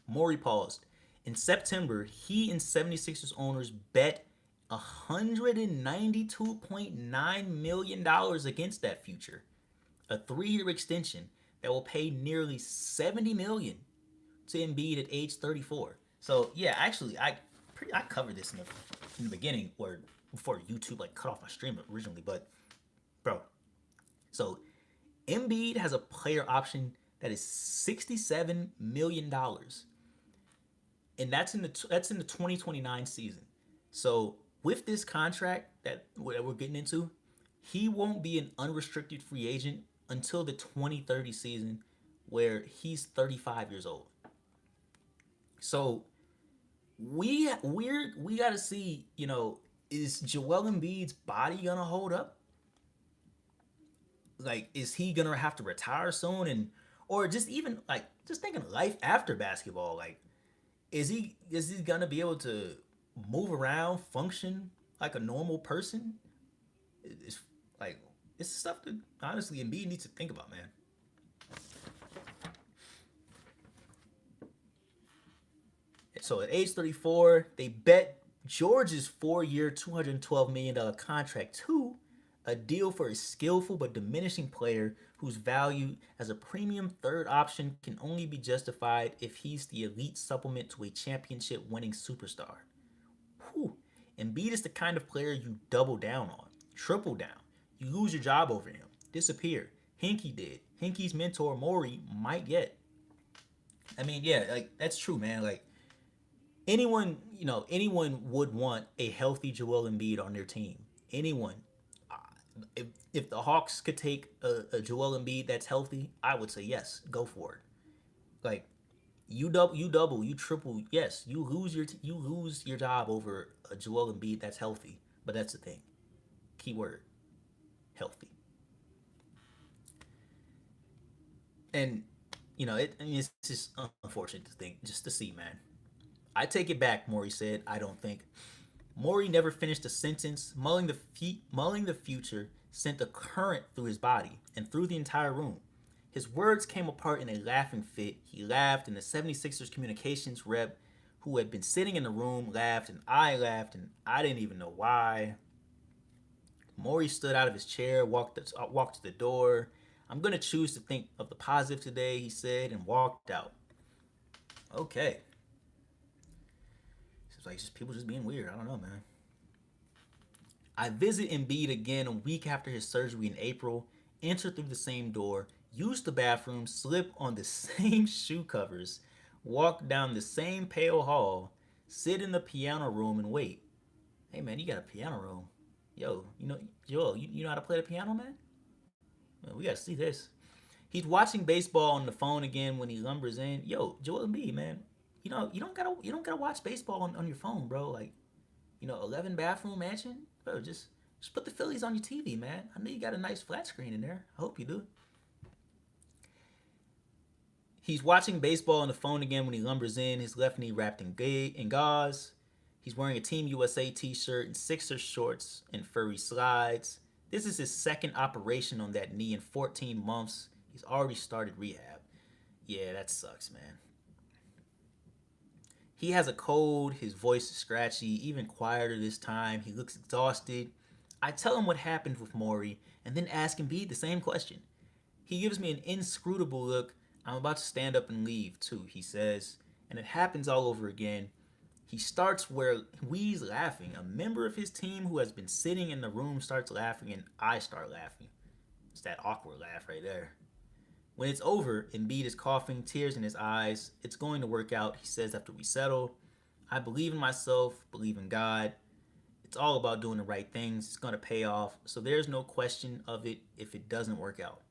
Morey paused. In September, he and 76ers owners bet $192.9 million against that future. A 3-year extension that will pay nearly $70 million to Embiid at age 34. So yeah, actually, I covered this in the beginning or before YouTube like cut off my stream originally, but bro, so Embiid has a player option that is $67 million, and that's in the 2029 season. So with this contract that we're getting into, he won't be an unrestricted free agent until the 2030 season, where he's 35 years old. So we got to see, is Joel Embiid's body gonna hold up? Like, is he gonna have to retire soon, and or just even like just thinking life after basketball? Like, is he gonna be able to move around, function like a normal person? It's like it's stuff that honestly Embiid needs to think about, man. So at age 34, they bet George's 4-year, $212 million contract to a deal for a skillful but diminishing player whose value as a premium third option can only be justified if he's the elite supplement to a championship winning superstar. Whew. Embiid is the kind of player you double down on, triple down. You lose your job over him, disappear. Hinkie did. Hinkie's mentor Morey might get. I mean, yeah, like that's true, man. Like anyone would want a healthy Joel Embiid on their team. Anyone. If the Hawks could take a Joel Embiid that's healthy, I would say yes, go for it. Like you triple. Yes, you lose your job over a Joel Embiid that's healthy. But that's the thing. Keyword healthy. And it's just unfortunate to think, just to see, man. I take it back, Maury said. I don't think. Maury never finished a sentence. Mulling the future sent a current through his body and through the entire room. His words came apart in a laughing fit. He laughed, and the 76ers communications rep, who had been sitting in the room, laughed, and I didn't even know why. Maury stood out of his chair, walked to the door. I'm going to choose to think of the positive today, he said, and walked out. Okay. It's like just people just being weird. I don't know, man. I visit Embiid again a week after his surgery in April, enter through the same door, use the bathroom, slip on the same shoe covers, walk down the same pale hall, sit in the piano room and wait. Hey man, you got a piano room. Yo, Joel, you know how to play the piano, man? Man, we gotta see this. He's watching baseball on the phone again when he lumbers in. Yo, Joel Embiid, man, you don't gotta watch baseball on your phone, bro. Like, 11 bathroom mansion, bro. Just put the Phillies on your TV, man. I know you got a nice flat screen in there. I hope you do. He's watching baseball on the phone again when he lumbers in, his left knee wrapped in gauze. He's wearing a Team USA t-shirt and Sixers shorts and furry slides. This is his second operation on that knee in 14 months. He's already started rehab. Yeah, that sucks, man. He has a cold, his voice is scratchy, even quieter this time. He looks exhausted. I tell him what happened with Maury and then ask Embiid the same question. He gives me an inscrutable look. I'm about to stand up and leave, too, he says. And it happens all over again. He starts where we's laughing. A member of his team who has been sitting in the room starts laughing, and I start laughing. It's that awkward laugh right there. When it's over, Embiid is coughing, tears in his eyes. It's going to work out, he says after we settle. I believe in myself, believe in God. It's all about doing the right things. It's going to pay off. So there's no question of it if it doesn't work out.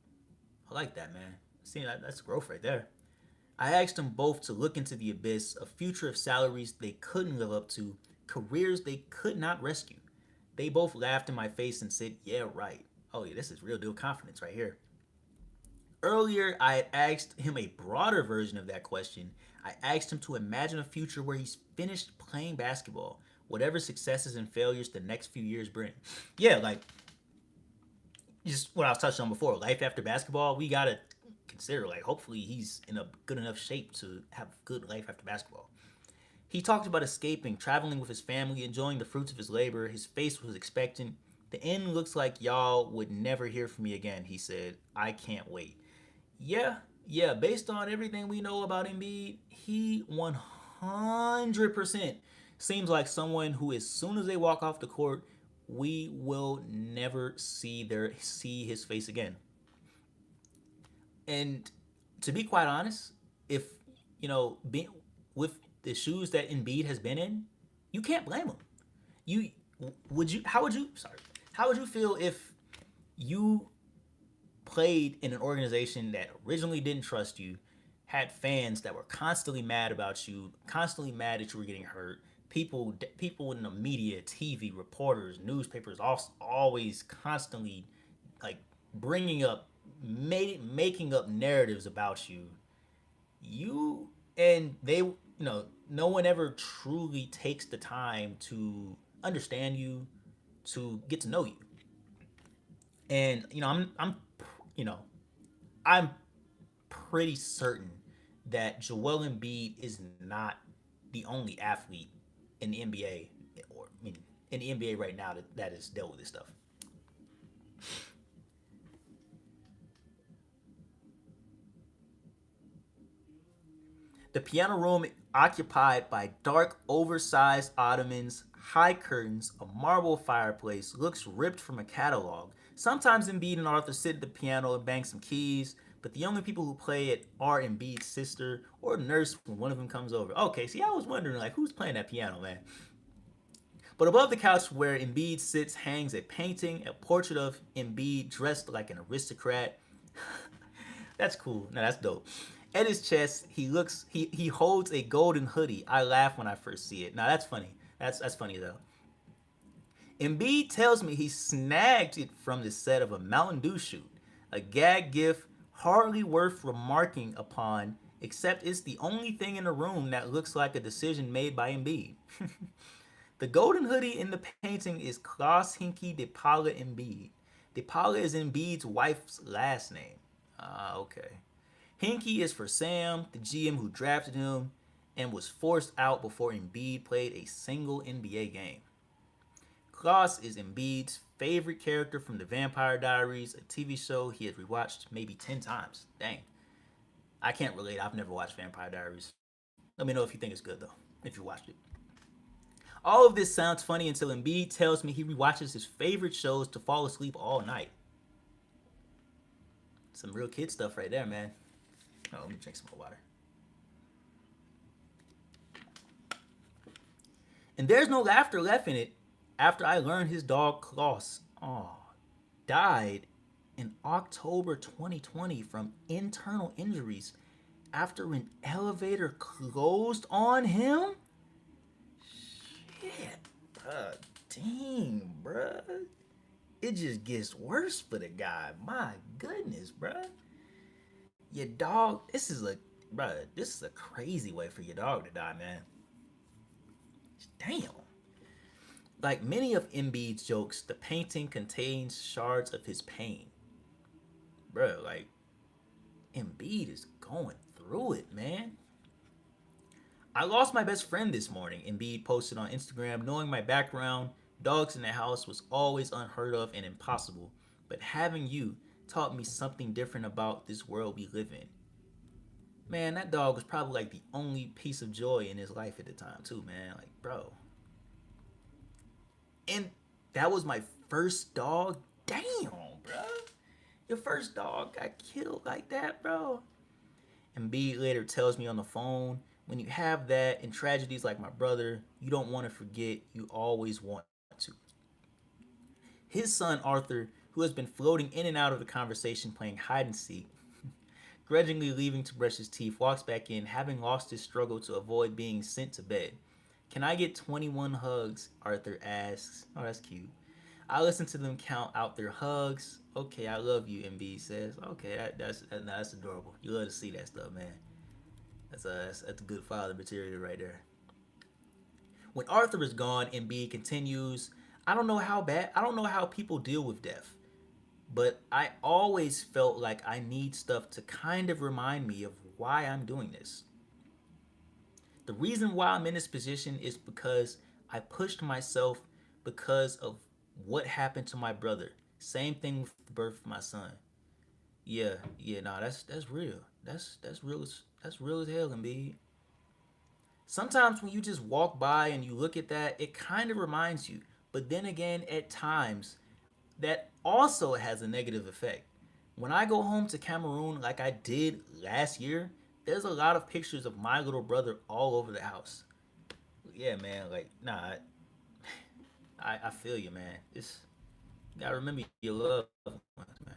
I like that, man. See, that's growth right there. I asked them both to look into the abyss, a future of salaries they couldn't live up to, careers they could not rescue. They both laughed in my face and said, yeah, right. Oh, yeah, this is real deal confidence right here. Earlier, I had asked him a broader version of that question. I asked him to imagine a future where he's finished playing basketball, whatever successes and failures the next few years bring. Yeah, like just what I was touching on before, life after basketball, we gotta consider like hopefully he's in a good enough shape to have a good life after basketball. He talked about escaping, traveling with his family, enjoying the fruits of his labor. His face was expectant. The end looks like y'all would never hear from me again, he said. I can't wait. Yeah, yeah, based on everything we know about Embiid, he 100% seems like someone who, as soon as they walk off the court, we will never see his face again. And to be quite honest, if being with the shoes that Embiid has been in, you can't blame him. You would you? How would you? Sorry. How would you feel if you played in an organization that originally didn't trust you, had fans that were constantly mad about you, constantly mad that you were getting hurt, people in the media, TV, reporters, newspapers, always constantly like bringing up, making up narratives about you. You and they, no one ever truly takes the time to understand you, to get to know you. And you know, I'm pretty certain that Joel Embiid is not the only athlete in the NBA, or I mean, in the NBA right now that has dealt with this stuff. The piano room occupied by dark, oversized ottomans, high curtains, a marble fireplace, looks ripped from a catalog. Sometimes Embiid and Arthur sit at the piano and bang some keys, but the only people who play it are Embiid's sister or nurse when one of them comes over. Okay, see, I was wondering, like, who's playing that piano, man? But above the couch where Embiid sits hangs a painting, a portrait of Embiid dressed like an aristocrat. That's cool. No, that's dope. At his chest, he holds a golden hoodie. I laugh when I first see it. Now that's funny. That's funny though. Embiid tells me he snagged it from the set of a Mountain Dew shoot, a gag gift hardly worth remarking upon, except it's the only thing in the room that looks like a decision made by Embiid. The golden hoodie in the painting is Klaus Hinkie de Paula Embiid. De Paula is Embiid's wife's last name. Ah, okay. Hinkie is for Sam, the GM who drafted him and was forced out before Embiid played a single NBA game. Klaus is Embiid's favorite character from The Vampire Diaries, a TV show he has rewatched maybe 10 times. Dang. I can't relate. I've never watched Vampire Diaries. Let me know if you think it's good, though, if you watched it. All of this sounds funny until Embiid tells me he rewatches his favorite shows to fall asleep all night. Some real kid stuff right there, man. Oh, let me drink some more water. And there's no laughter left in it after I learned his dog Klaus died in October 2020 from internal injuries after an elevator closed on him. Shit, dang, bruh. It just gets worse for the guy. My goodness, bruh. Your dog, this is a crazy way for your dog to die, man. Damn. Like many of Embiid's jokes, the painting contains shards of his pain. Bro, like, Embiid is going through it, man. I lost my best friend this morning, Embiid posted on Instagram. Knowing my background, dogs in the house was always unheard of and impossible. But having you taught me something different about this world we live in. Man, that dog was probably like the only piece of joy in his life at the time, too, man. Like, bro. And that was my first dog. Damn, bro. Your first dog got killed like that, bro. And B later tells me on the phone, when you have that in tragedies like my brother, you don't want to forget, you always want to. His son Arthur, who has been floating in and out of the conversation playing hide and seek, grudgingly leaving to brush his teeth, walks back in, having lost his struggle to avoid being sent to bed. Can I get 21 hugs? Arthur asks. Oh, that's cute. I listen to them count out their hugs. Okay, I love you, MB says. Okay, that's adorable. You love to see that stuff, man. That's good father material right there. When Arthur is gone, Embiid continues. I don't know how bad. I don't know how people deal with death, but I always felt like I need stuff to kind of remind me of why I'm doing this. The reason why I'm in this position is because I pushed myself because of what happened to my brother. Same thing with the birth of my son. Yeah, yeah, nah, that's real. That's real as hell, Embiid. Sometimes when you just walk by and you look at that, it kind of reminds you. But then again, at times, that also has a negative effect. When I go home to Cameroon like I did last year, there's a lot of pictures of my little brother all over the house. Yeah, man, like, nah, I feel you, man. It's, you gotta remember your loved ones, man.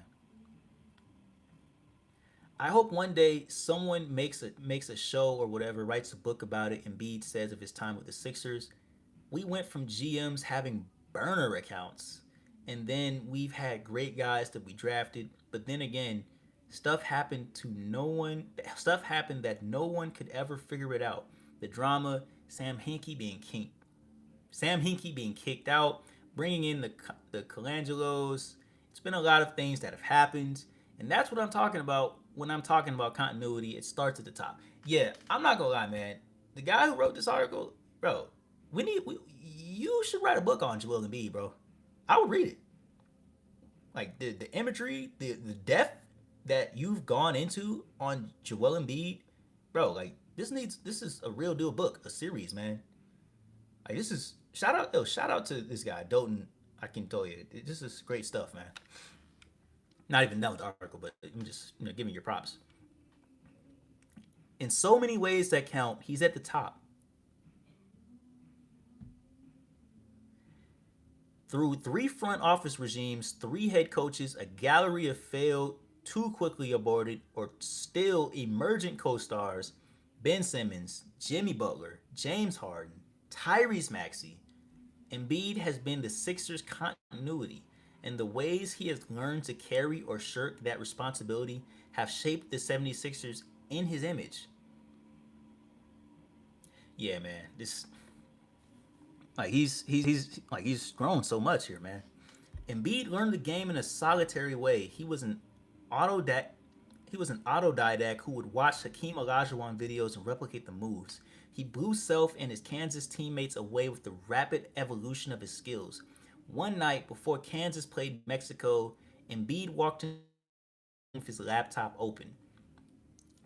I hope one day someone makes a show or whatever, writes a book about it. Embiid says of his time with the Sixers, we went from GMs having burner accounts, and then we've had great guys that we drafted. But then again, stuff happened to no one. Stuff happened that no one could ever figure it out. The drama, Sam Hinkie being kicked out, bringing in the Colangelos. It's been a lot of things that have happened, and that's what I'm talking about when I'm talking about continuity. It starts at the top. Yeah, I'm not gonna lie, man. The guy who wrote this article, bro, you should write a book on Joel Embiid, bro. I would read it. Like the imagery, the depth that you've gone into on Joel Embiid, bro. Like this is a real deal book, a series, man. Like this is shout out to this guy Doughton. I can tell you, this is great stuff, man. Not even done with the article, but I'm just giving your props. In so many ways that count, he's at the top. Through three front office regimes, three head coaches, a gallery of failed, too quickly aborted, or still emergent co stars, Ben Simmons, Jimmy Butler, James Harden, Tyrese Maxey, Embiid has been the Sixers' continuity, and the ways he has learned to carry or shirk that responsibility have shaped the 76ers in his image. Yeah, man. This like he's grown so much here, man. Embiid learned the game in a solitary way. Autodidact he was an autodidact who would watch Hakeem Olajuwon videos and replicate the moves. He blew self and his Kansas teammates away with the rapid evolution of his skills. One night before Kansas played Mexico, Embiid walked in with his laptop open.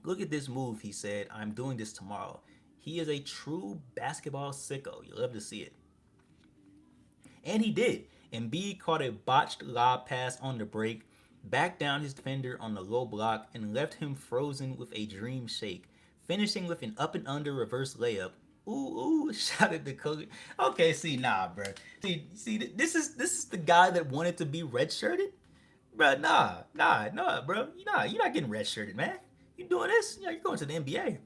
Look at this move, he said. I'm doing this tomorrow. He is a true basketball sicko. You love to see it. And he did. Embiid caught a botched lob pass on the break, backed down his defender on the low block, and left him frozen with a dream shake, finishing with an up and under reverse layup. Ooh, shouted the coach. Okay, see, nah, bro. See, this is the guy that wanted to be redshirted, bro. Nah, bro. You're not getting redshirted, man. You doing this? You're going to the NBA.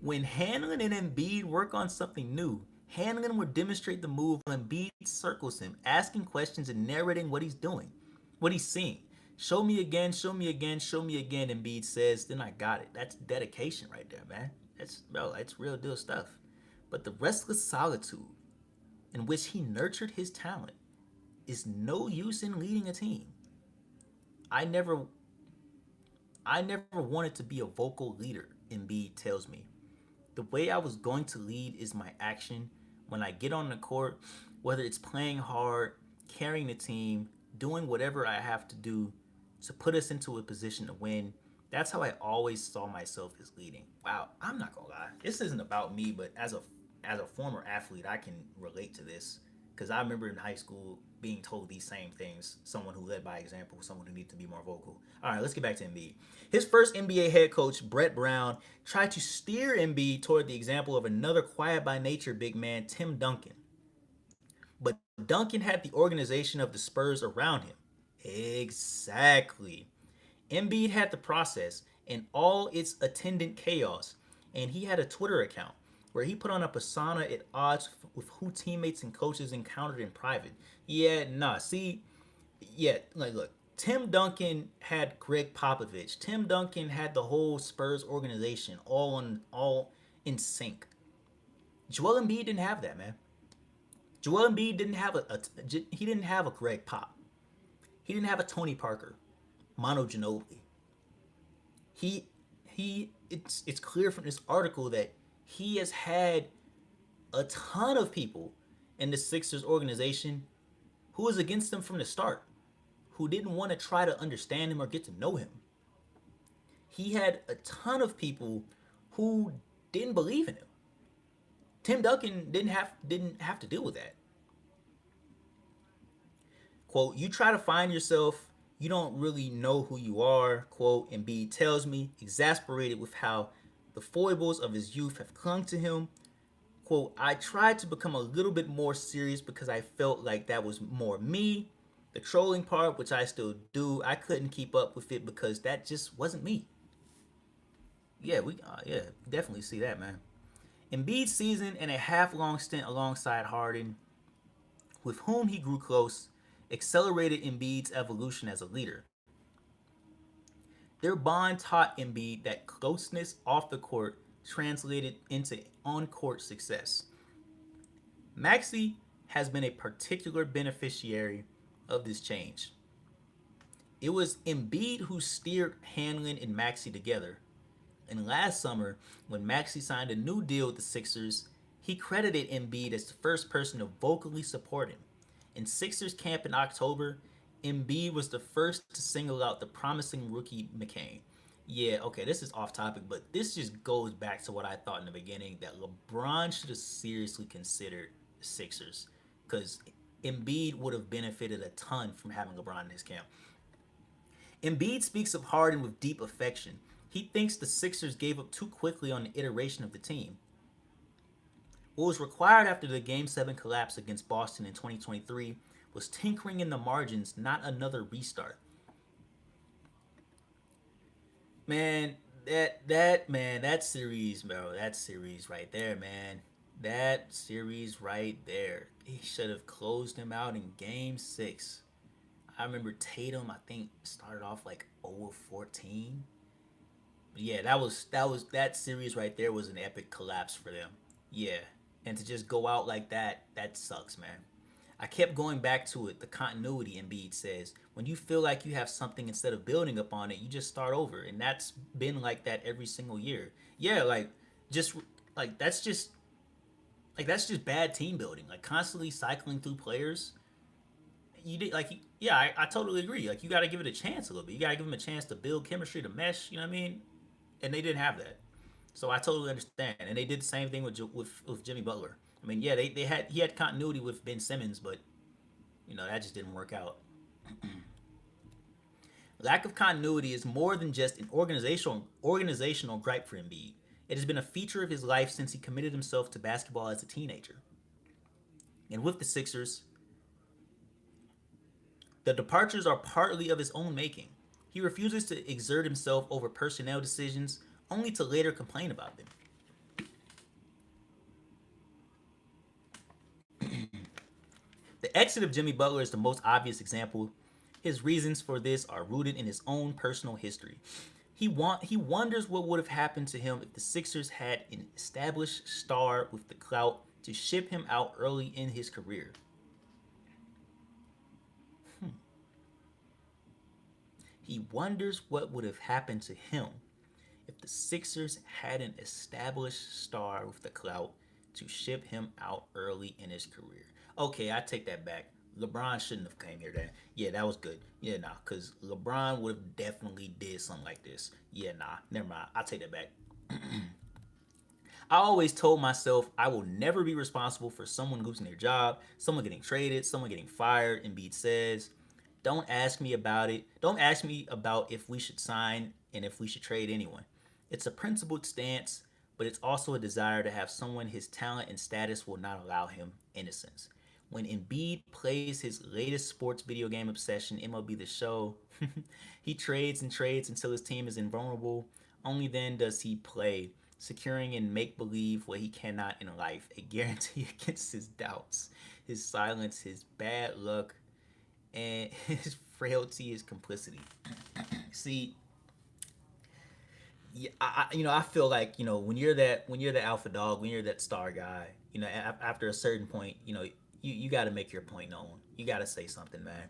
When Hanlon and Embiid work on something new, Hanlon will demonstrate the move while Embiid circles him, asking questions and narrating what he's doing, what he's seeing. Show me again, show me again, show me again, Embiid says. Then I got it. That's dedication right there, man. That's real deal stuff. But the restless solitude in which he nurtured his talent is no use in leading a team. I never I never wanted to be a vocal leader, Embiid tells me. The way I was going to lead is my action when I get on the court, whether it's playing hard, carrying the team, doing whatever I have to do to put us into a position to win. That's how I always saw myself as leading. Wow, I'm not gonna lie. This isn't about me, but as a former athlete, I can relate to this because I remember in high school being told these same things. Someone who led by example, someone who needs to be more vocal. All right, let's get back to Embiid. His first NBA head coach, Brett Brown, tried to steer Embiid toward the example of another quiet by nature big man, Tim Duncan. But Duncan had the organization of the Spurs around him. Exactly. Embiid had the process and all its attendant chaos, and he had a Twitter account where he put on a persona at odds with who teammates and coaches encountered in private. Yeah, nah, see, yeah, like look, Tim Duncan had Greg Popovich. Tim Duncan had the whole Spurs organization all in sync. Joel Embiid didn't have that, man. Joel Embiid didn't have he didn't have a Greg Pop. He didn't have a Tony Parker, Mono Ginobili. He it's clear from this article that he has had a ton of people in the Sixers organization who was against him from the start, who didn't want to try to understand him or get to know him. He had a ton of people who didn't believe in him. Tim Duncan didn't have to deal with that. Quote, you try to find yourself, you don't really know who you are. Quote, Embiid tells me, exasperated with how the foibles of his youth have clung to him. Quote, I tried to become a little bit more serious because I felt like that was more me. The trolling part, which I still do, I couldn't keep up with it because that just wasn't me. Yeah, we definitely see that, man. Embiid's season and a half-long stint alongside Harden, with whom he grew close, accelerated Embiid's evolution as a leader. Their bond taught Embiid that closeness off the court translated into on-court success. Maxey has been a particular beneficiary of this change. It was Embiid who steered Hanlon and Maxey together. And last summer, when Maxey signed a new deal with the Sixers, he credited Embiid as the first person to vocally support him. In Sixers camp in October, Embiid was the first to single out the promising rookie McCain. Yeah, okay, this is off topic, but this just goes back to what I thought in the beginning that LeBron should have seriously considered the Sixers because Embiid would have benefited a ton from having LeBron in his camp. Embiid speaks of Harden with deep affection. He thinks the Sixers gave up too quickly on the iteration of the team. What was required after the Game 7 collapse against Boston in 2023 was tinkering in the margins, not another restart. Man, that series, bro, that series right there, man. That series right there. He should have closed him out in Game 6. I remember Tatum, I think, started off like 0-14. But yeah, that series right there was an epic collapse for them. Yeah, and to just go out like that sucks, man. I kept going back to it. The continuity, Embiid says, when you feel like you have something instead of building upon it, you just start over, and that's been like that every single year. Yeah, just like that's just bad team building. Like constantly cycling through players. You did like yeah, I totally agree. Like you got to give it a chance a little bit. You got to give them a chance to build chemistry, to mesh. You know what I mean? And they didn't have that. So I totally understand. And they did the same thing with Jimmy Butler. I mean, yeah, they had he had continuity with Ben Simmons, but that just didn't work out. Lack of continuity is more than just an organizational gripe for Embiid. It has been a feature of his life since he committed himself to basketball as a teenager. And with the Sixers, the departures are partly of his own making. He refuses to exert himself over personnel decisions, only to later complain about them. The exit of Jimmy Butler is the most obvious example. His reasons for this are rooted in his own personal history. He wonders what would have happened to him if the Sixers had an established star with the clout to ship him out early in his career. He wonders what would have happened to him if the Sixers had an established star with the clout to ship him out early in his career. Okay, I take that back. LeBron shouldn't have came here then. Yeah, that was good. Yeah, nah, because LeBron would have definitely did something like this. Yeah, nah, never mind. I'll take that back. I always told myself I will never be responsible for someone losing their job, someone getting traded, someone getting fired. Embiid says, don't ask me about it. Don't ask me about if we should sign and if we should trade anyone. It's a principled stance, but it's also a desire to have someone his talent and status will not allow him innocence. When Embiid plays his latest sports video game obsession, MLB The Show, he trades and trades until his team is invulnerable. Only then does he play, securing in make believe what he cannot in life, a guarantee against his doubts, his silence, his bad luck, and his frailty, his complicity. See, yeah, I feel like when you're the alpha dog, when you're that star guy, after a certain point, you got to make your point known. You got to say something, man.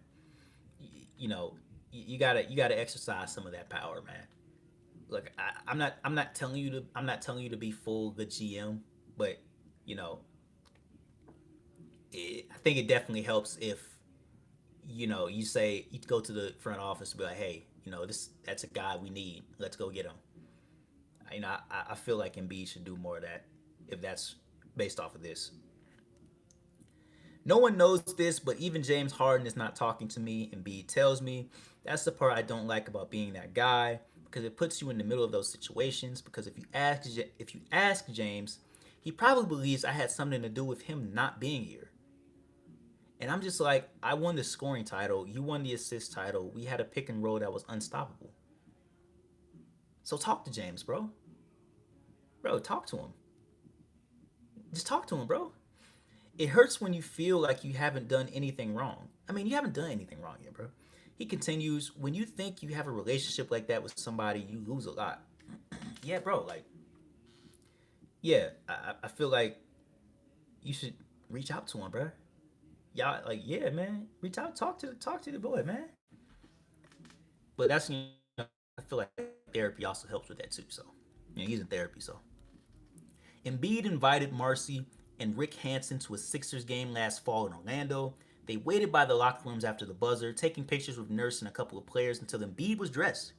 You know, you gotta exercise some of that power, man. Look, I'm not telling you to be full the GM, but you know, I think it definitely helps if you go to the front office and be like, hey, that's a guy we need. Let's go get him. I feel like Embiid should do more of that if that's based off of this. No one knows this, but even James Harden is not talking to me. Embiid tells me that's the part I don't like about being that guy because it puts you in the middle of those situations. Because if you ask James, he probably believes I had something to do with him not being here. And I'm just like, I won the scoring title. You won the assist title. We had a pick and roll that was unstoppable. So talk to James, bro. Bro, talk to him. Just talk to him, bro. It hurts when you feel like you haven't done anything wrong. I mean, you haven't done anything wrong yet, bro. He continues, when you think you have a relationship like that with somebody, you lose a lot. Yeah, bro, like, yeah, I feel like you should reach out to him, bro. Y'all, like, yeah, man, reach out, talk to the boy, man. But I feel like therapy also helps with that too. So, he's in therapy, so Embiid invited Marcy and Rick Hansen to a Sixers game last fall in Orlando. They waited by the locker rooms after the buzzer, taking pictures with Nurse and a couple of players until Embiid was dressed.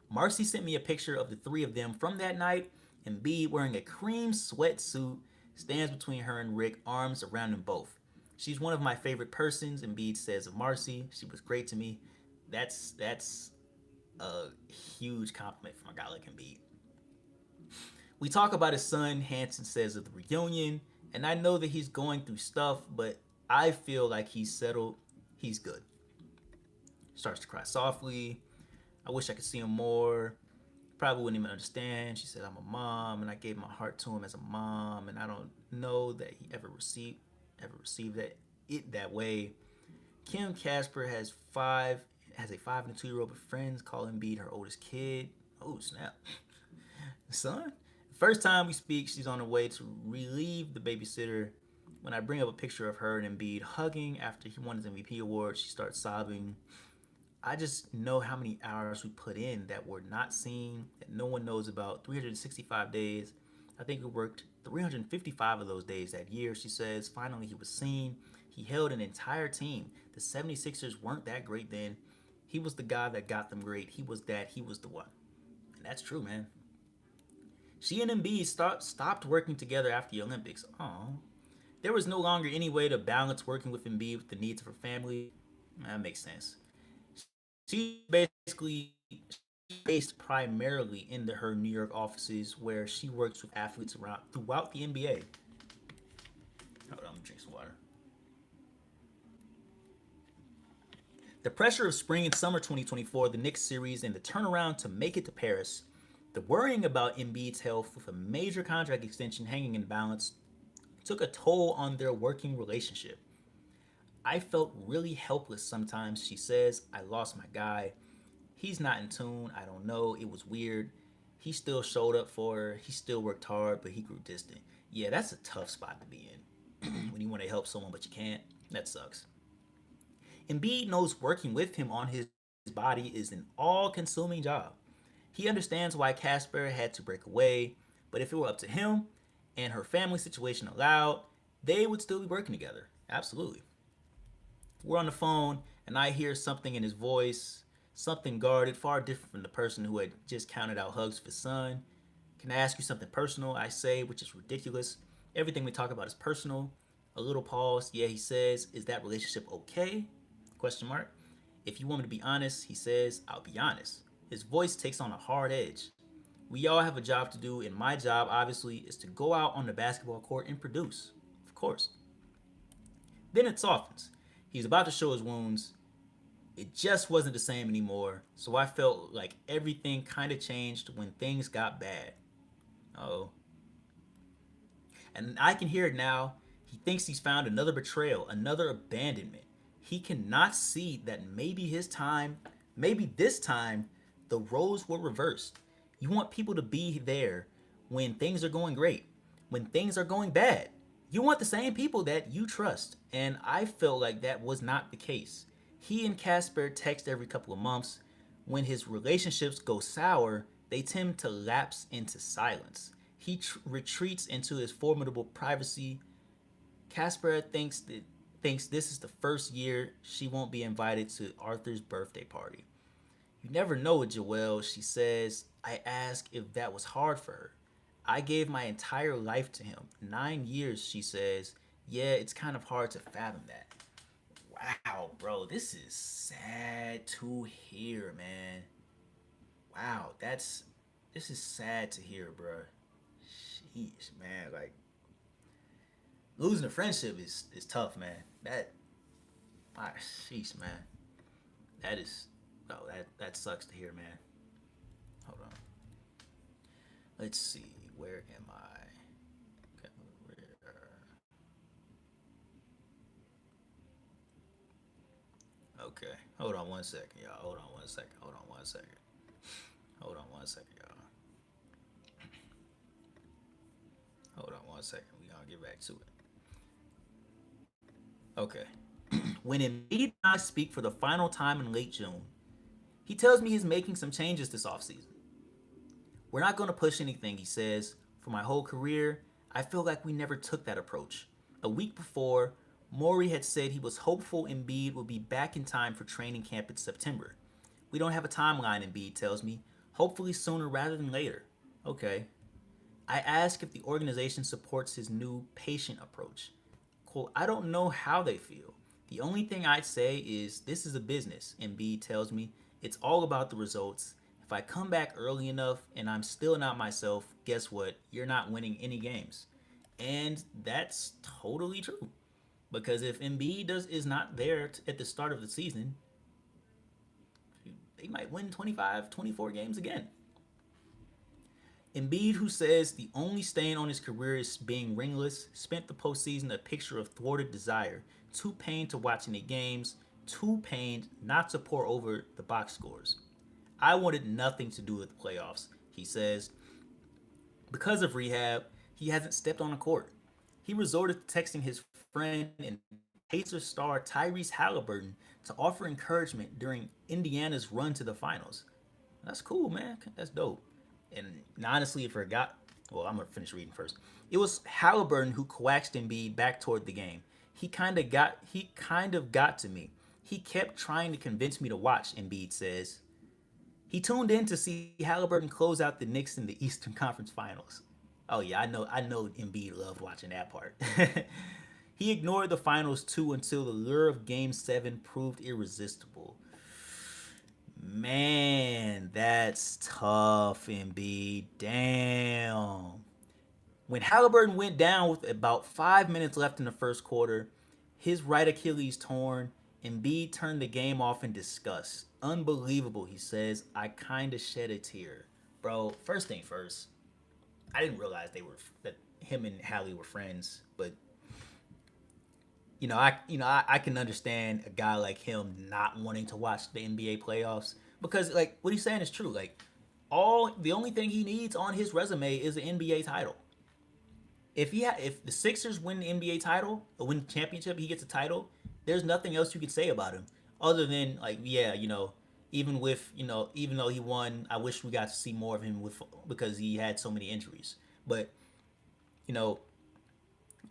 Marcy sent me a picture of the three of them from that night. Embiid, wearing a cream sweatsuit, stands between her and Rick, arms around them both. She's one of my favorite persons, Embiid says of Marcy. She was great to me. That's a huge compliment from a guy like Embiid. We talk about his son, Hanson says of the reunion, and I know that he's going through stuff, but I feel like he's settled. He's good. Starts to cry softly. I wish I could see him more. Probably wouldn't even understand. She said, I'm a mom, and I gave my heart to him as a mom, and I don't know that he ever received it that way. Kim Casper has a 5 and a 2-year-old, but friends call Embiid her oldest kid. Oh snap. Son. First time we speak, she's on her way to relieve the babysitter. When I bring up a picture of her and Embiid hugging after he won his MVP award, she starts sobbing. I just know how many hours we put in that we're not seen, that no one knows about. 365 days. I think we worked 355 of those days that year, she says. Finally, he was seen. He held an entire team. The 76ers weren't that great then. He was the guy that got them great. He was that. He was the one. And that's true, man. She and Embiid stopped working together after the Olympics. Aww. There was no longer any way to balance working with Embiid with the needs of her family. That makes sense. She basically based primarily in her New York offices where she works with athletes around throughout the NBA. Hold on, I'm gonna drink some water. The pressure of spring and summer 2024, the Knicks series, and the turnaround to make it to Paris, the worrying about Embiid's health with a major contract extension hanging in balance, took a toll on their working relationship. I felt really helpless sometimes, she says. I lost my guy. He's not in tune. I don't know. It was weird. He still showed up for her. He still worked hard, but he grew distant. Yeah, that's a tough spot to be in. When you want to help someone, but you can't. That sucks. Embiid knows working with him on his body is an all consuming job. He understands why Casper had to break away, but if it were up to him and her family situation allowed, they would still be working together. Absolutely. We're on the phone, and I hear something in his voice, something guarded, far different from the person who had just counted out hugs for his son. Can I ask you something personal? I say, which is ridiculous. Everything we talk about is personal. A little pause. Yeah, he says, is that relationship okay? Question mark. If you want me to be honest, he says, I'll be honest. His voice takes on a hard edge. We all have a job to do, and my job, obviously, is to go out on the basketball court and produce. Of course. Then it softens. He's about to show his wounds. It just wasn't the same anymore, so I felt like everything kind of changed when things got bad. Oh. And I can hear it now. He thinks he's found another betrayal, another abandonment. He cannot see that maybe this time, the roles were reversed. You want people to be there when things are going great, when things are going bad. You want the same people that you trust. And I felt like that was not the case. He and Casper text every couple of months. When his relationships go sour, they tend to lapse into silence. He retreats into his formidable privacy. Casper thinks this is the first year she won't be invited to Arthur's birthday party. You never know with Joelle, she says. I ask if that was hard for her. I gave my entire life to him. 9 years, she says. Yeah, it's kind of hard to fathom that. Wow, bro, this is sad to hear, man. Wow, this is sad to hear, bro. Sheesh, man. Like losing a friendship is tough, man. Sheesh, man. That is, oh, that sucks to hear, man. Hold on. Let's see. Where am I? Okay, okay. Hold on one second, y'all. Hold on one second. Hold on one second. Hold on one second, y'all. Hold on one second. We gonna get back to it. Okay. When Embiid and I speak for the final time in late June, he tells me he's making some changes this offseason. We're not going to push anything, he says. For my whole career, I feel like we never took that approach. A week before, Maury had said he was hopeful Embiid would be back in time for training camp in September. We don't have a timeline, Embiid tells me. Hopefully sooner rather than later. Okay. I ask if the organization supports his new patient approach. Quote, I don't know how they feel. The only thing I'd say is this is a business, Embiid tells me. It's all about the results. If I come back early enough and I'm still not myself, guess what? You're not winning any games. And that's totally true. Because if Embiid is not there at the start of the season, they might win 25, 24 games again. Embiid, who says the only stain on his career is being ringless, spent the postseason a picture of thwarted desire, too pained to watch any games, too pained not to pour over the box scores. I wanted nothing to do with the playoffs, he says. Because of rehab, he hasn't stepped on a court. He resorted to texting his friend and Pacers star Tyrese Halliburton to offer encouragement during Indiana's run to the finals. That's cool, man. That's dope. And honestly, I forgot. Well, I'm gonna finish reading first. It was Halliburton who coaxed Embiid back toward the game. He kind of got to me. He kept trying to convince me to watch, Embiid says. He tuned in to see Halliburton close out the Knicks in the Eastern Conference Finals. Oh yeah, I know Embiid loved watching that part. He ignored the finals too until the lure of game 7 proved irresistible. Man, that's tough, Embiid. Damn. When Halliburton went down with about 5 minutes left in the first quarter, his right Achilles torn, Embiid turned the game off in disgust. Unbelievable, he says. I kinda shed a tear. Bro, first thing first, I didn't realize that him and Hallie were friends, but I can understand a guy like him not wanting to watch the NBA playoffs because like what he's saying is true. Like all the only thing he needs on his resume is an NBA title. If the Sixers win the NBA title or win the championship, he gets a title. There's nothing else you can say about him other than like yeah, even though he won, I wish we got to see more of him with because he had so many injuries. But you know,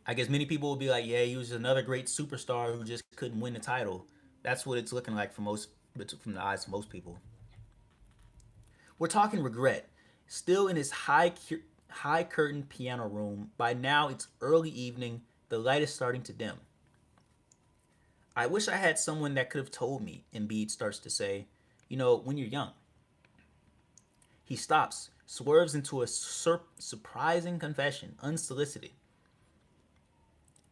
I guess many people will be like, yeah, he was another great superstar who just couldn't win the title. That's what it's looking like for most, from the eyes of most people. We're talking regret. Still in his high curtain piano room. By now it's early evening. The light is starting to dim. I wish I had someone that could have told me. Embiid starts to say, when you're young. He stops, swerves into a surprising confession, unsolicited.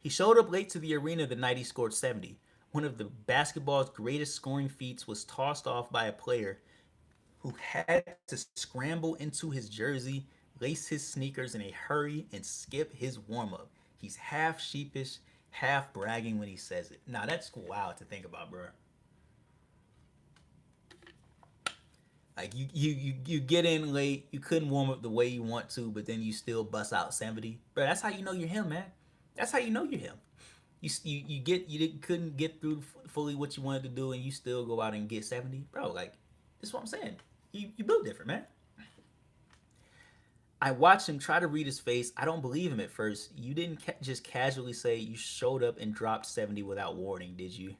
He showed up late to the arena the night he scored 70. One of the basketball's greatest scoring feats was tossed off by a player who had to scramble into his jersey, lace his sneakers in a hurry, and skip his warm up. He's half sheepish, half bragging when he says it. Now, that's wild to think about, bro. Like you get in late, you couldn't warm up the way you want to, but then you still bust out 70. Bro, that's how you know you're him, man. That's how you know you're him. You didn't couldn't get through fully what you wanted to do, and you still go out and get 70, bro. Like this is what I'm saying. You built different, man. I watched him try to read his face. I don't believe him at first. You didn't just casually say you showed up and dropped 70 without warning, did you?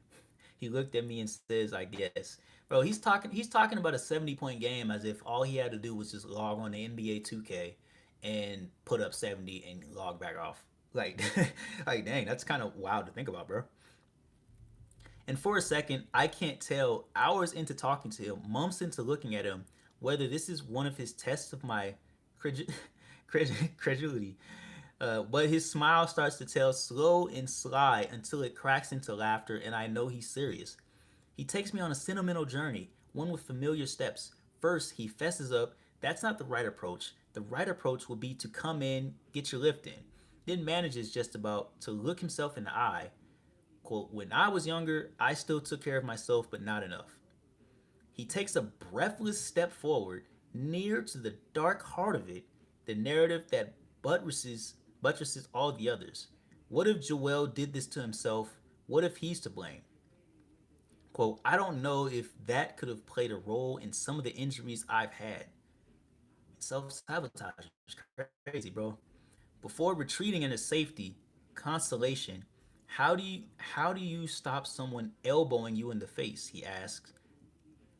He looked at me and says, "I guess." Bro, he's talking about a 70-point game as if all he had to do was just log on to NBA 2K and put up 70 and log back off. Like like dang, that's kind of wild to think about, bro. And for a second, I can't tell, hours into talking to him, months into looking at him, whether this is one of his tests of my cred- credulity. But his smile starts to tell slow and sly until it cracks into laughter, and I know he's serious. He takes me on a sentimental journey, one with familiar steps. First, he fesses up. That's not the right approach. The right approach would be to come in, get your lift in. Then manages just about to look himself in the eye. Quote, when I was younger, I still took care of myself, but not enough. He takes a breathless step forward, near to the dark heart of it, the narrative that buttresses all the others. What if Joel did this to himself? What if he's to blame? Quote, I don't know if that could have played a role in some of the injuries I've had. Self sabotage is crazy, bro. Before retreating into safety, consolation, how do you stop someone elbowing you in the face? He asks.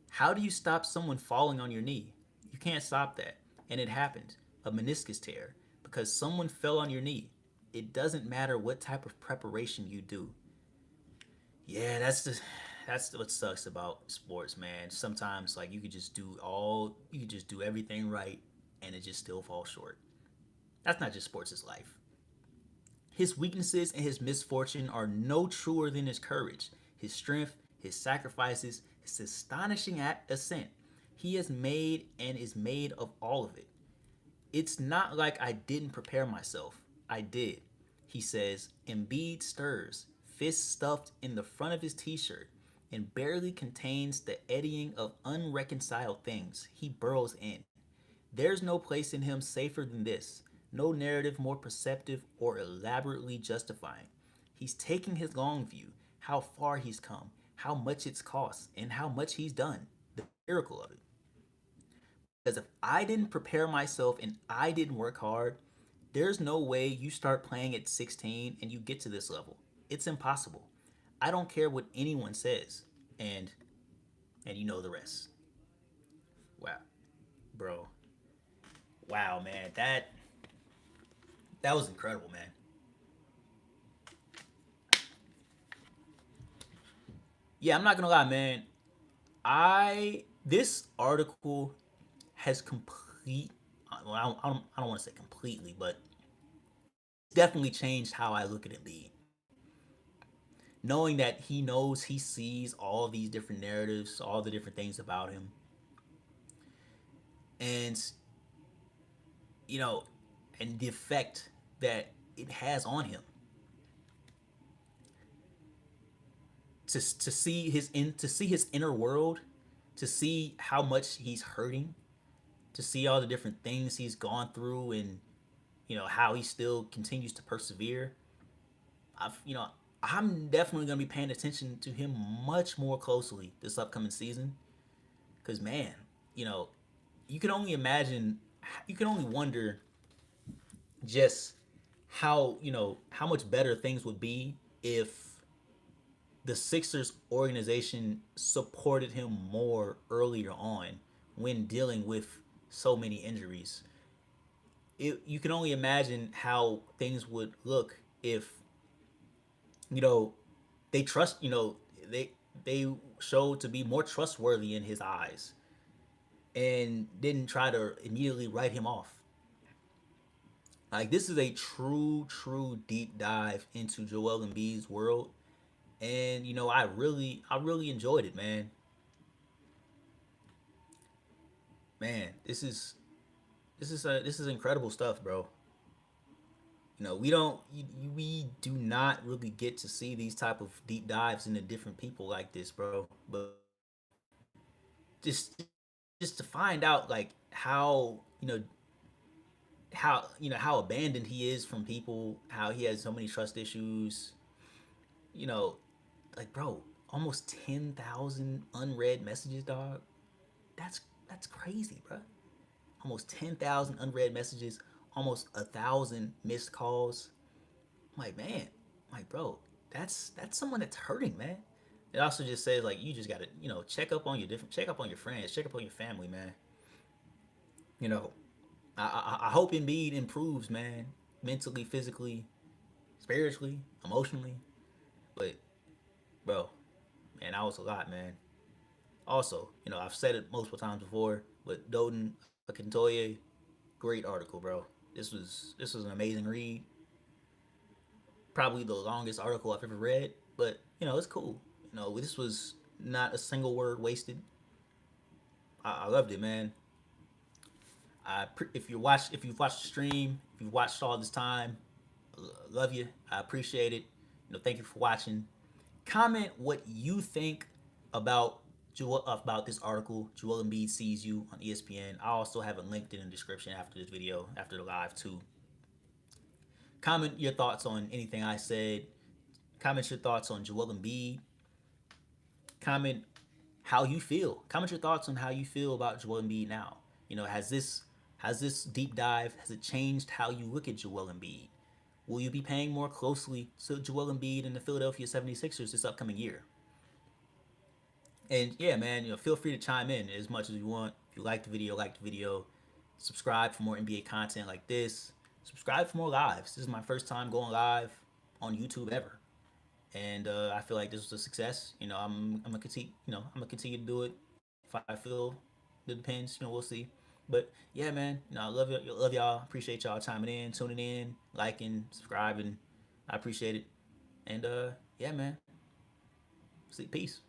How do you stop someone falling on your knee? You can't stop that. And it happened. A meniscus tear. Because someone fell on your knee. It doesn't matter what type of preparation you do. Yeah, that's what sucks about sports, man. Sometimes like you could just do everything right and it just still falls short. That's not just sports, it's life. His weaknesses and his misfortune are no truer than his courage, his strength, his sacrifices, his astonishing ascent. He has made and is made of all of it. It's not like I didn't prepare myself. I did. He says, Embiid stirs, fist stuffed in the front of his t shirt, and barely contains the eddying of unreconciled things. He burrows in. There's no place in him safer than this, no narrative more perceptive or elaborately justifying. He's taking his long view, how far he's come, how much it's cost, and how much he's done. The miracle of it. Because if I didn't prepare myself and I didn't work hard, there's no way you start playing at 16 and you get to this level. It's impossible. I don't care what anyone says. And you know the rest. Wow, bro. Wow, man. That was incredible, man. Yeah, I'm not gonna lie, man. I this article has complete. Well, I don't want to say completely, but definitely changed how I look at Embiid. Knowing that he knows, he sees all these different narratives, all the different things about him, and you know, and the effect that it has on him. To see his inner world, to see how much he's hurting, to see all the different things he's gone through, and how he still continues to persevere. I'm definitely gonna be paying attention to him much more closely this upcoming season. Cause man, you know, you can only imagine, you can only wonder just how much better things would be if the Sixers organization supported him more earlier on when dealing with so many injuries. You can only imagine how things would look if you know they trust they showed to be more trustworthy in his eyes and didn't try to immediately write him off. Like this is a true deep dive into Joel Embiid's world, and I really enjoyed it, man. Man, this is incredible stuff, bro. We do not really get to see these type of deep dives into different people like this, bro. But just just to find out like how how abandoned he is from people, how he has so many trust issues, you know, like bro, almost 10,000 unread messages, dog. That's that's crazy, bro. Almost 10,000 unread messages, almost 1,000 missed calls. I'm like, man, I'm like bro, that's someone that's hurting, man. It also just says like you just gotta check up on your check up on your friends, check up on your family, man. You know, I hope Embiid improves, man, mentally, physically, spiritually, emotionally. But bro, man, that was a lot, man. Also, I've said it multiple times before, but Doden Akintoye, great article, bro. This was an amazing read. Probably the longest article I've ever read, but it's cool. This was not a single word wasted. I loved it, man. If you've watched the stream, if you've watched all this time, love you. I appreciate it. Thank you for watching. Comment what you think about about this article. Joel Embiid sees you on ESPN. I also have it linked in the description after this video, after the live too. Comment your thoughts on anything I said. Comment your thoughts on Joel Embiid. Comment how you feel. Comment your thoughts on how you feel about Joel Embiid now. Has this deep dive, has it changed how you look at Joel Embiid? Will you be paying more closely to Joel Embiid and the Philadelphia 76ers this upcoming year? And yeah, man, feel free to chime in as much as you want. If you like the video, like the video. Subscribe for more NBA content like this. Subscribe for more lives. This is my first time going live on YouTube ever, and I feel like this was a success. I'm gonna continue. I'm gonna continue to do it if I feel it depends. We'll see. But yeah, man, I love y'all. Appreciate y'all chiming in, tuning in, liking, subscribing. I appreciate it. And yeah, man. See, peace.